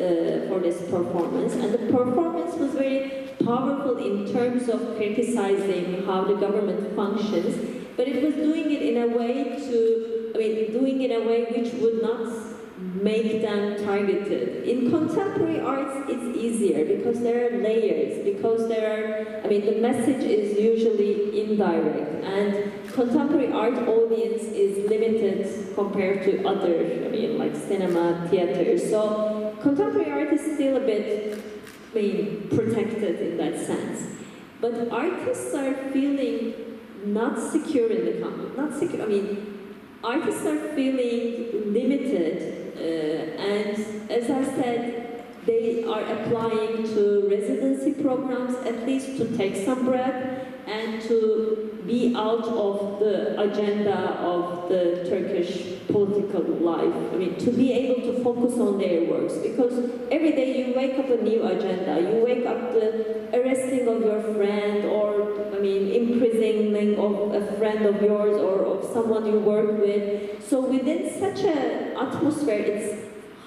for this performance, and the performance was very powerful in terms of criticizing how the government functions, but it was doing it in a way which would not make them targeted. In contemporary arts, it's easier because there are layers, because the message is usually indirect, and contemporary art audience is limited compared to other, like cinema, theater. So contemporary art is still a bit, protected in that sense. But artists are feeling not secure in the country. Artists are feeling limited, and as I said, they are applying to residency programs at least to take some breath and to be out of the agenda of the Turkish political life. To be able to focus on their works, because every day you wake up a new agenda. You wake up the arresting of your friend, or imprisoning of a friend of yours or of someone you work with. So within such an atmosphere, it's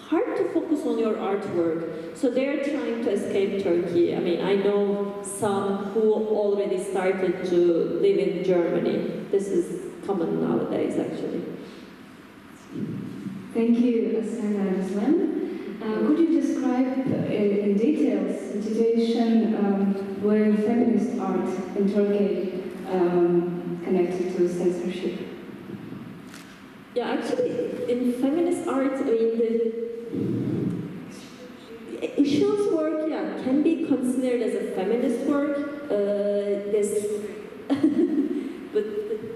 hard to focus on your artwork. So they're trying to escape Turkey. I know some who already started to live in Germany. This is common nowadays, actually. Thank you, Asena and Ozlem. Could you describe in details the situation with feminist art in Turkey connected to censorship? Yeah, actually, in feminist art, the Işıl's work, can be considered as a feminist work. But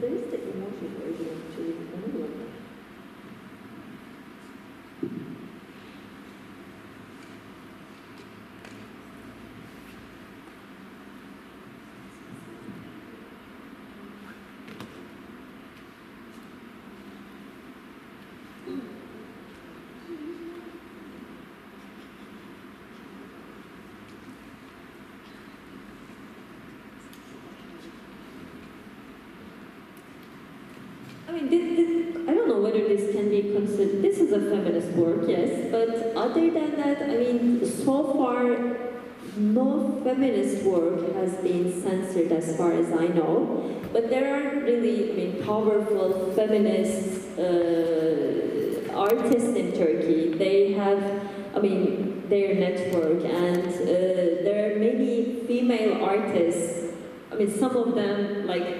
there is the emotion version, actually. mean, I don't know whether this can be considered, this is a feminist work, yes, but other than that, I mean, so far, no feminist work has been censored as far as I know, but there are really, I mean, powerful feminist artists in Turkey. They have, I mean, their network, and there are many female artists. I mean, some of them, like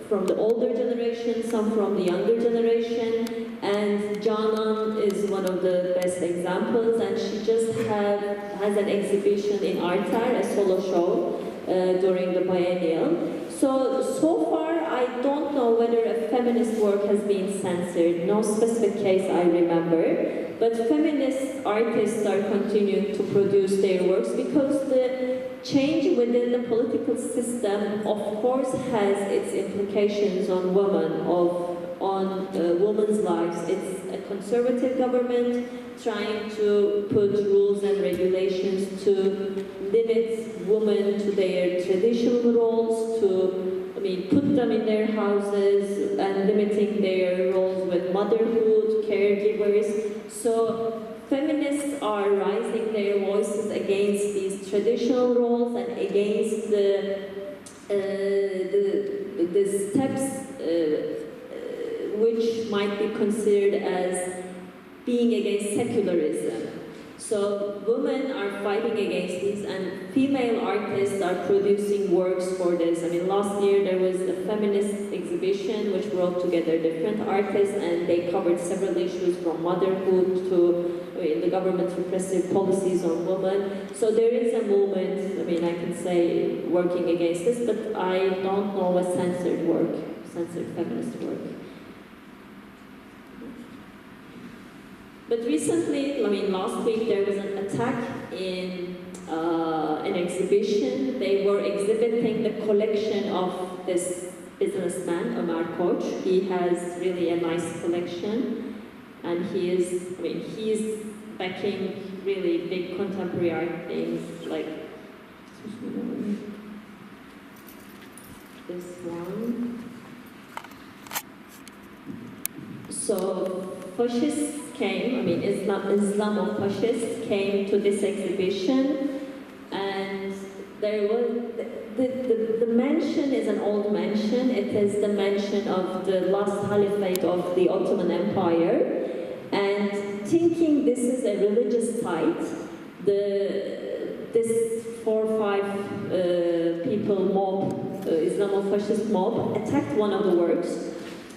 from the older generation, some from the younger generation, and Canan is one of the best examples, and she just has an exhibition in Artar, a solo show, during the biennial. So far, I don't know whether a feminist work has been censored. No specific case I remember. But feminist artists are continuing to produce their works because the change within the political system, of course, has its implications on women, on women's lives. It's a conservative government trying to put rules and regulations to limit women to their traditional roles, to, I mean, put them in their houses and limiting their roles with motherhood, caregivers. So feminists are raising their voices against these traditional roles and against the steps which might be considered as being against secularism. So women are fighting against these, and female artists are producing works for this. I mean, last year there was a feminist exhibition which brought together different artists, and they covered several issues from motherhood to, I mean, the government's repressive policies on women. So there is a movement, I mean, I can say, working against this, but I don't know a censored feminist work. But recently, I mean, last week there was an attack in an exhibition. They were exhibiting the collection of this businessman, Ömer Koç. He has really a nice collection, and he is backing really big contemporary art things like this one. So fascists came, I mean, Islam of fascists came to this exhibition, and there was, the mansion is an old mansion. It is the mansion of the last caliphate of the Ottoman Empire, and thinking this is a religious site, this 4 or 5 people mob, Islamofascist mob, attacked one of the works.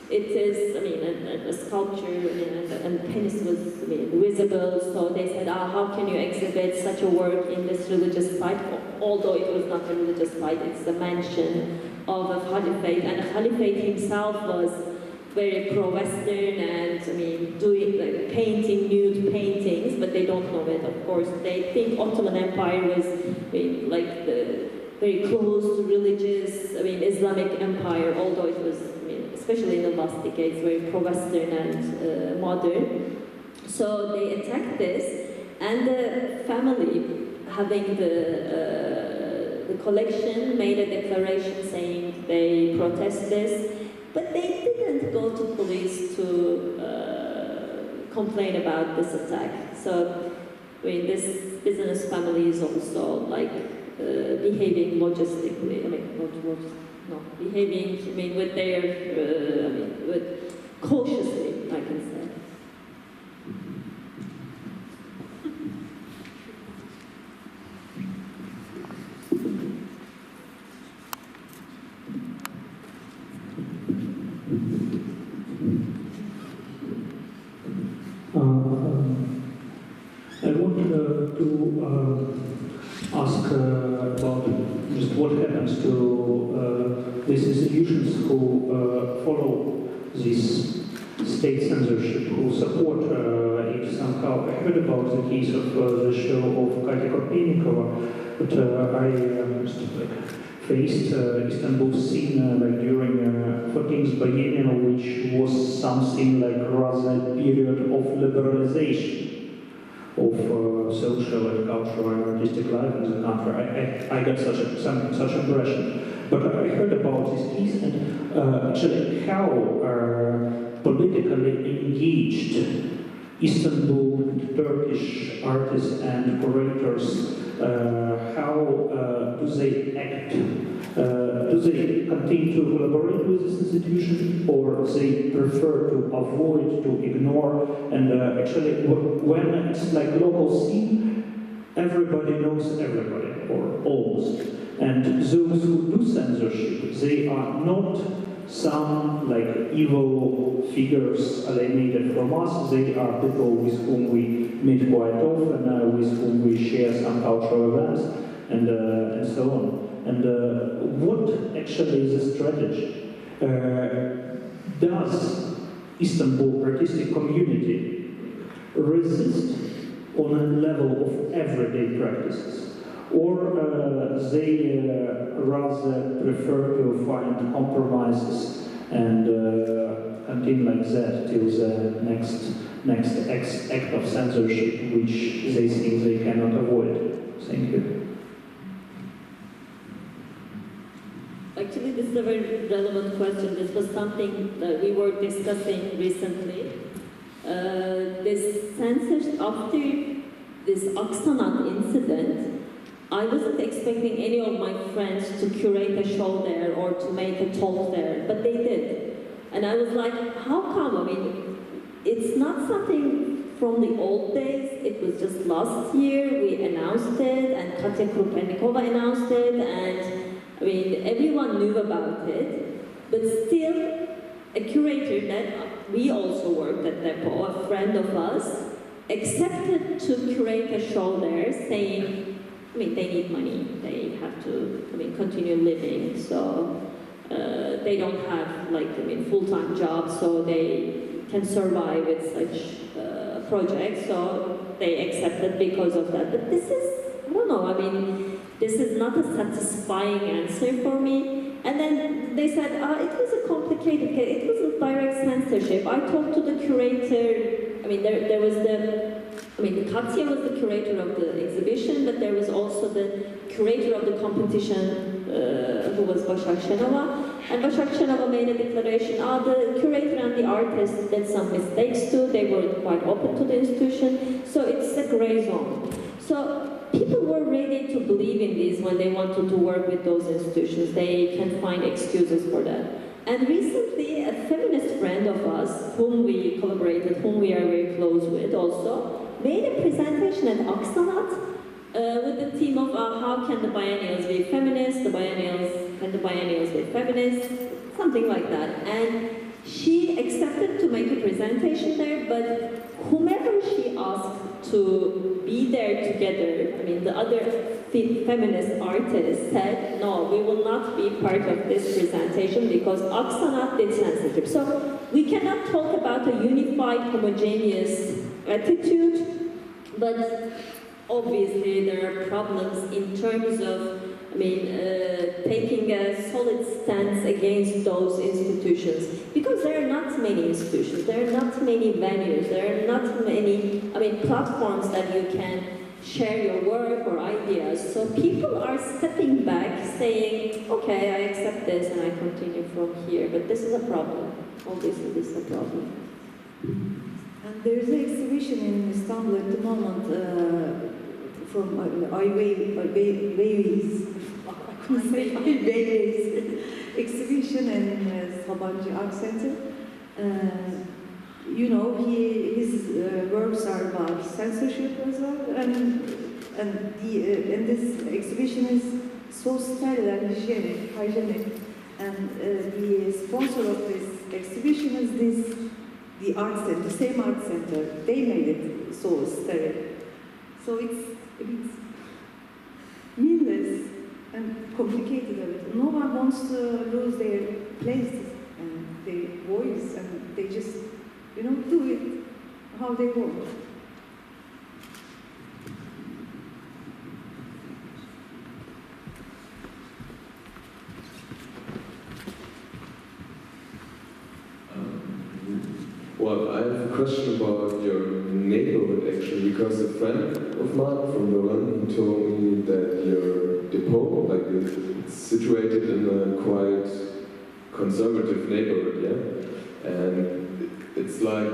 It is, I mean, a sculpture, and the penis was, I mean, visible, so they said, how can you exhibit such a work in this religious site? Although it was not a religious site, it's the mansion of a caliphate, and the caliphate himself was very pro-Western, and, I mean, doing, like, painting nude paintings, but they don't know it, of course. They think Ottoman Empire was, I mean, like, the very close to religious, I mean, Islamic empire, although it was, especially in the last decades, very pro-Western and modern. So they attacked this, and the family, having the collection, made a declaration saying they protest this, but they didn't go to police to complain about this attack. So, I mean, this business family is also like behaving logistically. I mean, behaving, I mean, with their, with cautiously, I can say. I wanted to ask about just what happens to these institutions who follow this state censorship, who support it somehow. I heard about the case of the show of Katya Korpenikova, but I just faced Istanbul scene like during 14th biennial, which was something like rather a period of liberalization social and cultural and artistic life in the country. I got such impression. But I heard about this piece and actually how politically engaged Istanbul Turkish artists and curators, how do they act? Do they continue to collaborate with this institution, or they prefer to avoid, to ignore? And actually, when it's like local scene, everybody knows everybody, or almost. And those who do censorship, they are not some like evil figures alienated from us. They are people with whom we meet quite often, with whom we share some cultural events, and so on. And what actually is the strategy? Does Istanbul artistic community resist on a level of everyday practices, or they rather prefer to find compromises and continue like that till the next act of censorship, which they think they cannot avoid? Thank you. Actually, this is a very relevant question. This was something that we were discussing recently. This censorship, after this Aksanat incident, I wasn't expecting any of my friends to curate a show there or to make a talk there, but they did. And I was like, how come? I mean, it's not something from the old days. It was just last year we announced it, and Katya Krupenikova announced it, and I mean, everyone knew about it, but still, a curator that we also worked at Depo, a friend of us, accepted to curate a show there, saying, I mean, they need money, they have to, I mean, continue living, so they don't have, like, I mean, full-time jobs, so they can survive with such projects, so they accepted because of that. But this is, I don't know, I mean, this is not a satisfying answer for me. And then they said, it was a complicated case, it wasn't direct censorship. I talked to the curator, I mean, there was Katya was the curator of the exhibition, but there was also the curator of the competition, who was Başak Şenova. And Başak Şenova made a declaration, the curator and the artist did some mistakes too, they were quite open to the institution, so it's a gray zone. So people were ready to believe in this when they wanted to work with those institutions. They can find excuses for that. And recently, a feminist friend of us, whom we collaborated, whom we are very close with also, made a presentation at Aksanat with the theme of how can the biennials be feminist, can the biennials be feminist, something like that. And she accepted to make a presentation there, but whomever she asked to be there together, I mean, the other feminist artists said, no, we will not be part of this presentation because Aksanat did censorship. So we cannot talk about a unified, homogeneous attitude, but obviously there are problems in terms of, I mean, taking a solid stance against those institutions. Because there are not many institutions, there are not many venues, there are not many, I mean, platforms that you can share your work or ideas. So people are stepping back, saying, okay, I accept this and I continue from here. But this is a problem. Obviously, this is a problem. And there is an exhibition in Istanbul at the moment from exhibition in Sabancı Art Center. You know, his works are about censorship as well, and this exhibition is so sterile and hygienic. And the sponsor of this exhibition is the art center, the same art center. They made it so sterile. So it's meaningless and complicated. No one wants to lose their place and their voice, and they just, you know, do it how they want. Well, I have a question about your neighborhood actually, because a friend of mine from Berlin told me that your Depo, like it's situated in a quite conservative neighborhood, yeah? And it's like,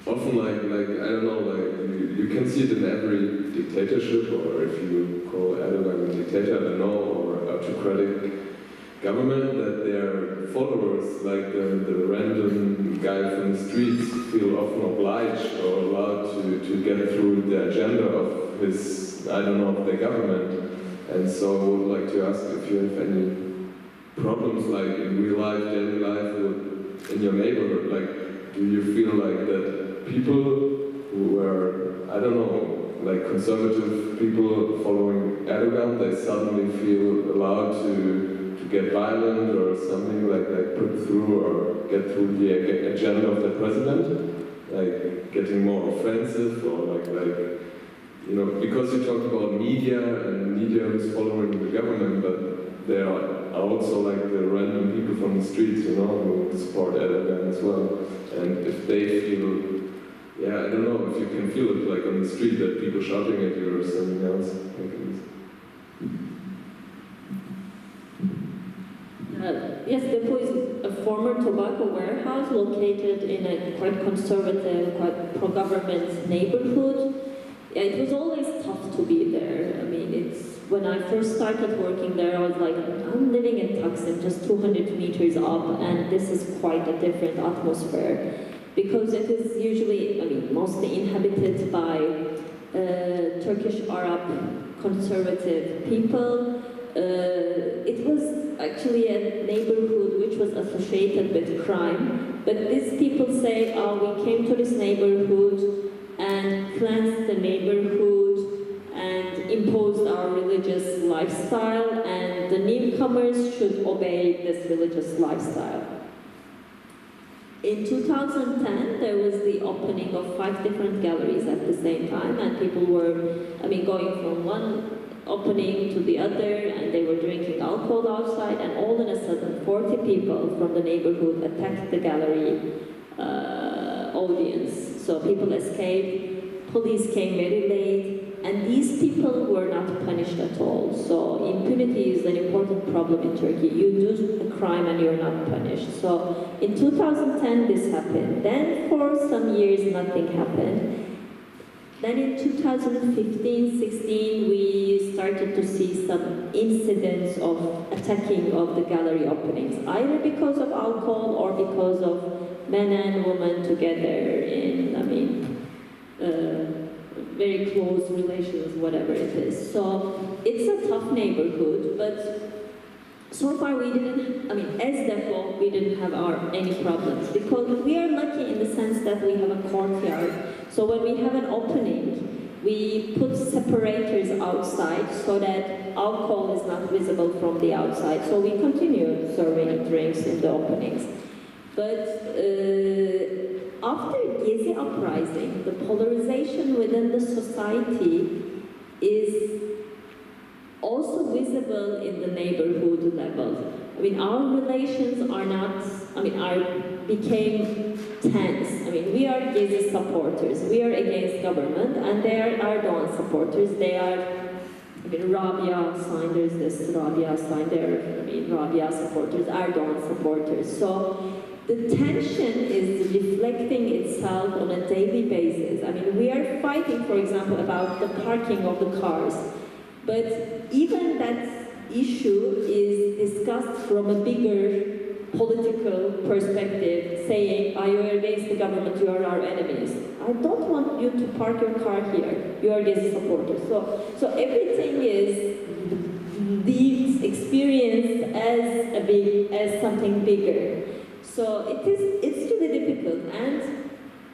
often like I don't know, like you can see it in every dictatorship, or if you call Erdogan a dictator, I don't know, or autocratic government, that their followers, like the random guy from the streets, feel often obliged or allowed to get through the agenda of his, I don't know, of the government. And so I would like to ask if you have any problems, like in real life, daily life, in your neighborhood, like do you feel like that people who are, I don't know, like conservative people following Erdogan, they suddenly feel allowed to get violent or something, like put through or get through the agenda of the president, like getting more offensive, or like you know, because you talked about media and media is following the government, but there are also like the random people from the streets, you know, who support Erdogan as well. And if they feel, yeah, I don't know if you can feel it like on the street that people shouting at you or something else. Yes, Depo is a former tobacco warehouse located in a quite conservative, quite pro-government neighborhood. Yeah, it was always tough to be there. I mean, when I first started working there, I was like, I'm living in Taksim, just 200 meters up, and this is quite a different atmosphere. Because it is usually, I mean, mostly inhabited by Turkish Arab conservative people. It was actually a neighborhood which was associated with crime, but these people say, oh, we came to this neighborhood and cleansed the neighborhood and imposed our religious lifestyle, and the newcomers should obey this religious lifestyle. In 2010, there was the opening of 5 different galleries at the same time, and people were, I mean, going from one opening to the other, and they were drinking alcohol outside, and all of a sudden 40 people from the neighborhood attacked the gallery audience. So people escaped, police came very late, and these people were not punished at all. So impunity is an important problem in Turkey. You do a crime and you're not punished. So in 2010 this happened. Then for some years nothing happened. Then in 2015-16, we started to see some incidents of attacking of the gallery openings, either because of alcohol or because of men and women together in, I mean, very close relations, whatever it is. So it's a tough neighborhood, but so far we didn't, I mean, as Depo, we didn't have any problems, because we are lucky in the sense that we have a courtyard. So when we have an opening, we put separators outside so that alcohol is not visible from the outside. So we continue serving drinks in the openings. But after Gezi uprising, the polarization within the society is also visible in the neighborhood level. I mean, our relations are not, I mean, became tense. I mean, we are Gezi supporters, we are against government, and they are Erdogan supporters. They are, I mean, Rabia signed, there's this Rabia signed there, I mean, Rabia supporters, Erdogan supporters. So the tension is reflecting itself on a daily basis. I mean, we are fighting, for example, about the parking of the cars. But even that issue is discussed from a bigger political perspective, saying, you are against the government, you are our enemies. I don't want you to park your car here, you are Gezi supporters. So everything is experienced as something bigger. So it's really difficult. And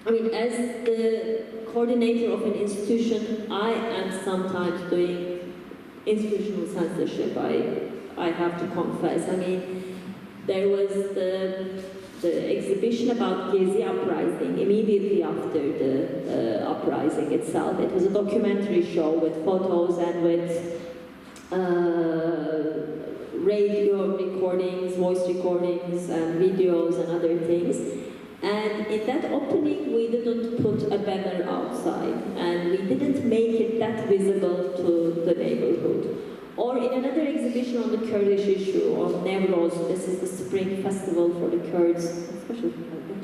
I mean, as the coordinator of an institution, I am sometimes doing institutional censorship, I have to confess. I mean, there was the exhibition about Gezi uprising immediately after the uprising itself. It was a documentary show with photos and with radio recordings, voice recordings, and videos and other things. And in that opening, we didn't put a banner outside, and we didn't make it that visible to the neighborhood. Or in another exhibition on the Kurdish issue, on Nevroz, this is the spring festival for the Kurds, especially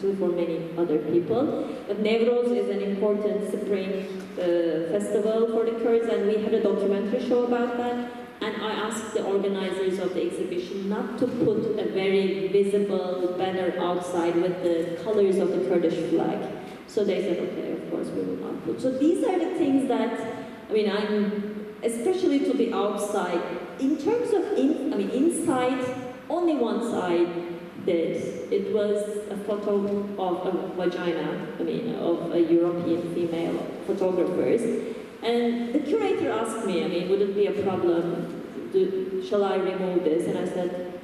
actually for many other people. But Nevroz is an important spring festival for the Kurds, and we had a documentary show about that. And I asked the organizers of the exhibition not to put a very visible banner outside with the colors of the Kurdish flag. So they said, okay, of course we will not put. So these are the things that, I mean, especially to be outside. In terms of, inside, only one side did. It was a photo of a vagina, of a European female photographers. And the curator asked me, would it be a problem? Shall I remove this? And I said,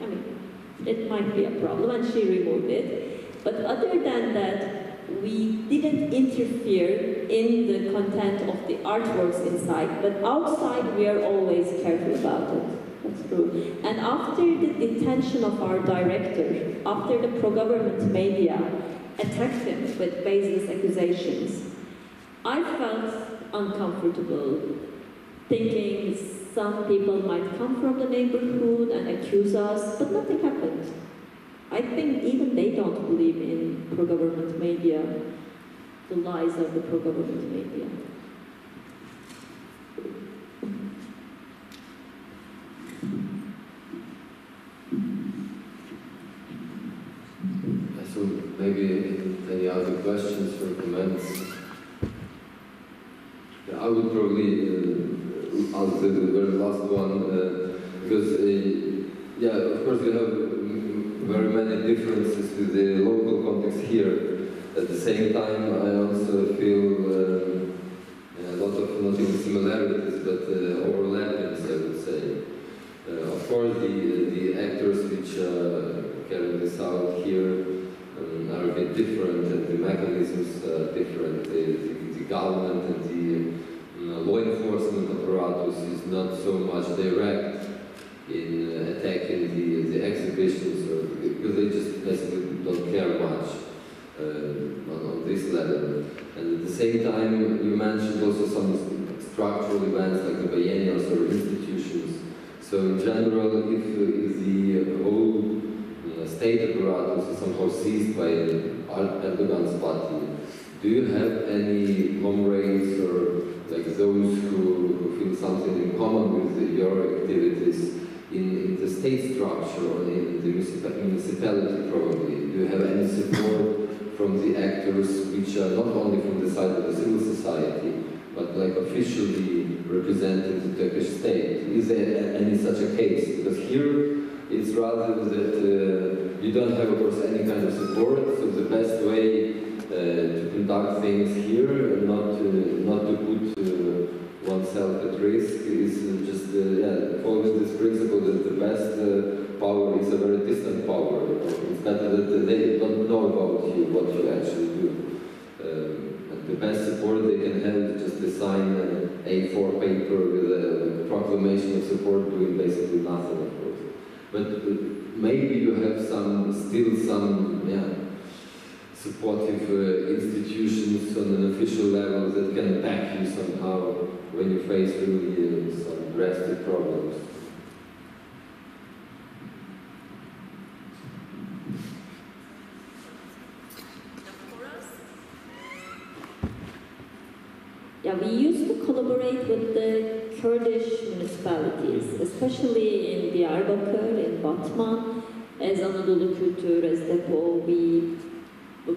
it might be a problem, and she removed it. But other than that, we didn't interfere in the content of the artworks inside, but outside we are always careful about it. That's true. And after the detention of our director, after the pro-government media attacked him with baseless accusations, I felt uncomfortable, thinking some people might come from the neighborhood and accuse us, but nothing happened. I think even they don't believe in pro-government media, the lies of the pro-government media. So maybe any other questions or comments? I would probably ask the very last one, because, of course we have very many differences with the local context here. At the same time, I also feel a lot of, not even similarities, but overlappings, I would say. Of course, the actors which carry this out here are a bit different, and the mechanisms are different. The government and the law enforcement apparatus is not so much direct in attacking the exhibitions, because they just basically don't care much on this level. And at the same time, you mentioned also some structural events like the biennials or institutions. So in general, if the whole state apparatus is somehow seized by Erdogan's party, do you have any comrades or like those who feel something in common with your activities in the state structure or in the municipality probably? Do you have any support from the actors which are not only from the side of the civil society, but like officially representing the Turkish state? Is there any such a case? Because here it's rather that you don't have, of course, any kind of support, so the best way to conduct things here and not to put oneself at risk is just following this principle that the best power is a very distant power. It's better that they don't know about you, what you actually do. And the best support they can have is just to sign an A4 paper with a proclamation of support doing basically nothing, of course. But maybe you have still some supportive institutions on an official level that can back you somehow when you face really some drastic problems. Yeah, we used to collaborate with the Kurdish municipalities, especially in Diyarbakir, in Batman, as Anadolu Kültür, as Depo. We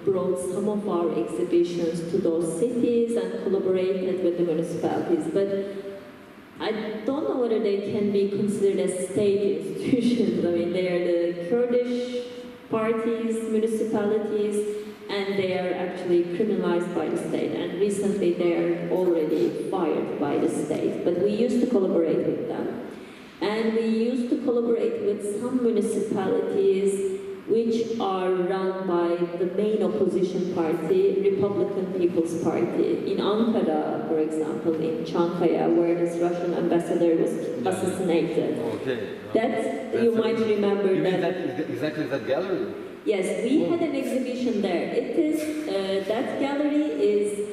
brought some of our exhibitions to those cities and collaborated with the municipalities. But I don't know whether they can be considered as state institutions. They are the Kurdish parties, municipalities, and they are actually criminalized by the state. And recently they are already fired by the state. But we used to collaborate with them. And we used to collaborate with some municipalities which are run by the main opposition party, Republican People's Party. In Ankara, for example, in Çankaya, where this Russian ambassador was assassinated. Okay. You might remember you that. mean that exactly that gallery? Yes, we had an exhibition there. It is, that gallery is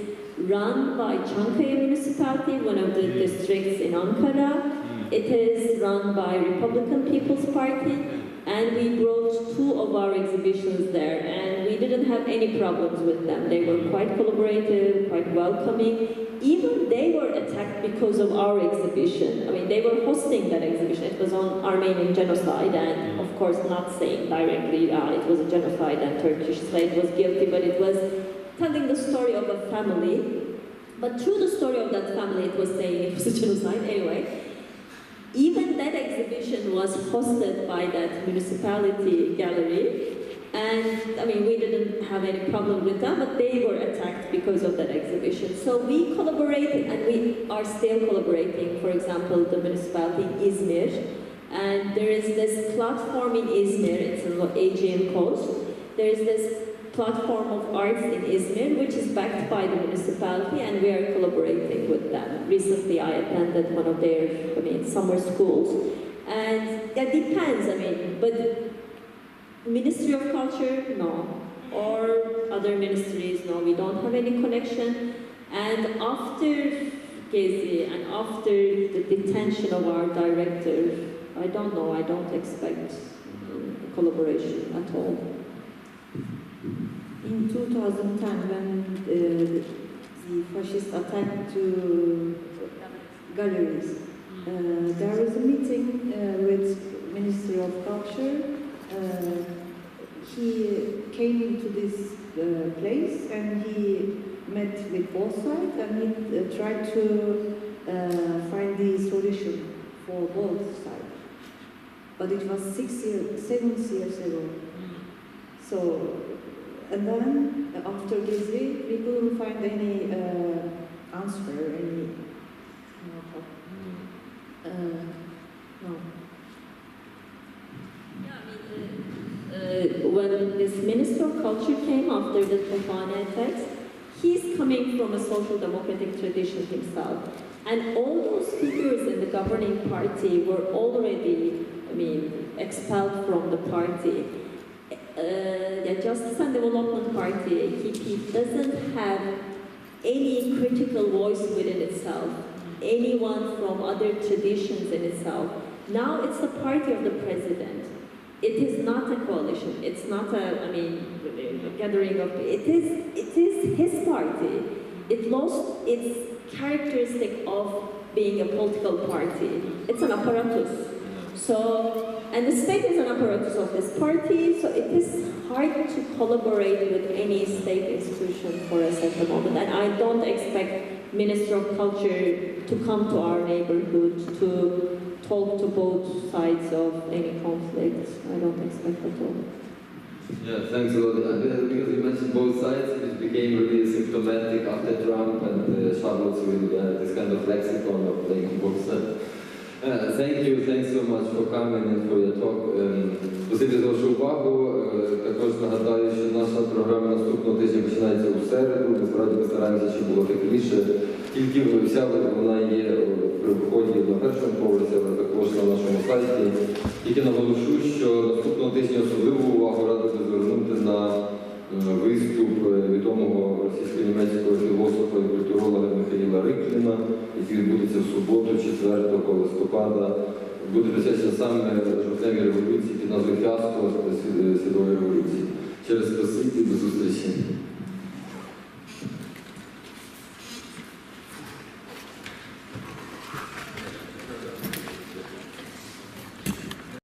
run by Çankaya municipality, one of the districts in Ankara. It is run by Republican People's Party, and we brought 2 of our exhibitions there, and we didn't have any problems with them. They were quite collaborative, quite welcoming. Even they were attacked because of our exhibition. I mean, they were hosting that exhibition. It was on Armenian genocide, and of course not saying directly it was a genocide and Turkish state was guilty, but it was telling the story of a family. But through the story of that family, it was saying it was a genocide anyway. Even that exhibition was hosted by that municipality gallery, and I mean, we didn't have any problem with them, but they were attacked because of that exhibition. So we collaborated, and we are still collaborating. For example, the municipality in Izmir, and there is this platform in Izmir, it's on the Aegean coast. There is this platform of arts in Izmir, which is backed by the municipality, and we are collaborating with them. Recently, I attended one of their, summer schools, and that depends, but Ministry of Culture, no, or other ministries, no, we don't have any connection. And after Gezi and after the detention of our director, I don't know, I don't expect collaboration at all. In 2010, when the fascists attacked to galleries, there was a meeting with Ministry of Culture. He came into this place and he met with both sides, and he tried to find the solution for both sides. But it was 7 years ago. So, and then after Gezi, we couldn't find any answer, any no. When this Minister of Culture came after the Tophané attacks, he's coming from a social democratic tradition himself. And all those figures in the governing party were already, expelled from the party. The Justice and Development Party, AKP, doesn't have any critical voice within itself, anyone from other traditions in itself. Now it's the party of the president. It is not a coalition. It's not a, gathering of. It is his party. It lost its characteristic of being a political party. It's an apparatus. So, and the state is an apparatus of this party. So it is hard to collaborate with any state institution for us at the moment. And I don't expect Minister of Culture to come to our neighborhood to talk to both sides of any conflict. I don't expect at all. Yeah, thanks a lot. Because you mentioned both sides, it became really symptomatic after Trump and Charlottesville, this kind of lexicon of playing both sides. Thanks so much for coming and for your talk. Спасибі за вашу увагу. Також нагадаю, що наша програма наступного тижня починається у середу. Насправді ми стараємося, щоб було тепліше. Тільки вся вона є при вході на першому поверсі, але також на нашому сайті. Тільки наголошу, що наступного тижня особливу увагу радий звернути на виступ відомого російсько-німецького філософа і культуролога Михайла Рикліна, який відбудеться в суботу, 4 листопада. Буде присвячено саме жовтневій революції під назвою «Фіаско світової революції». Через спасибі, до зустрічі.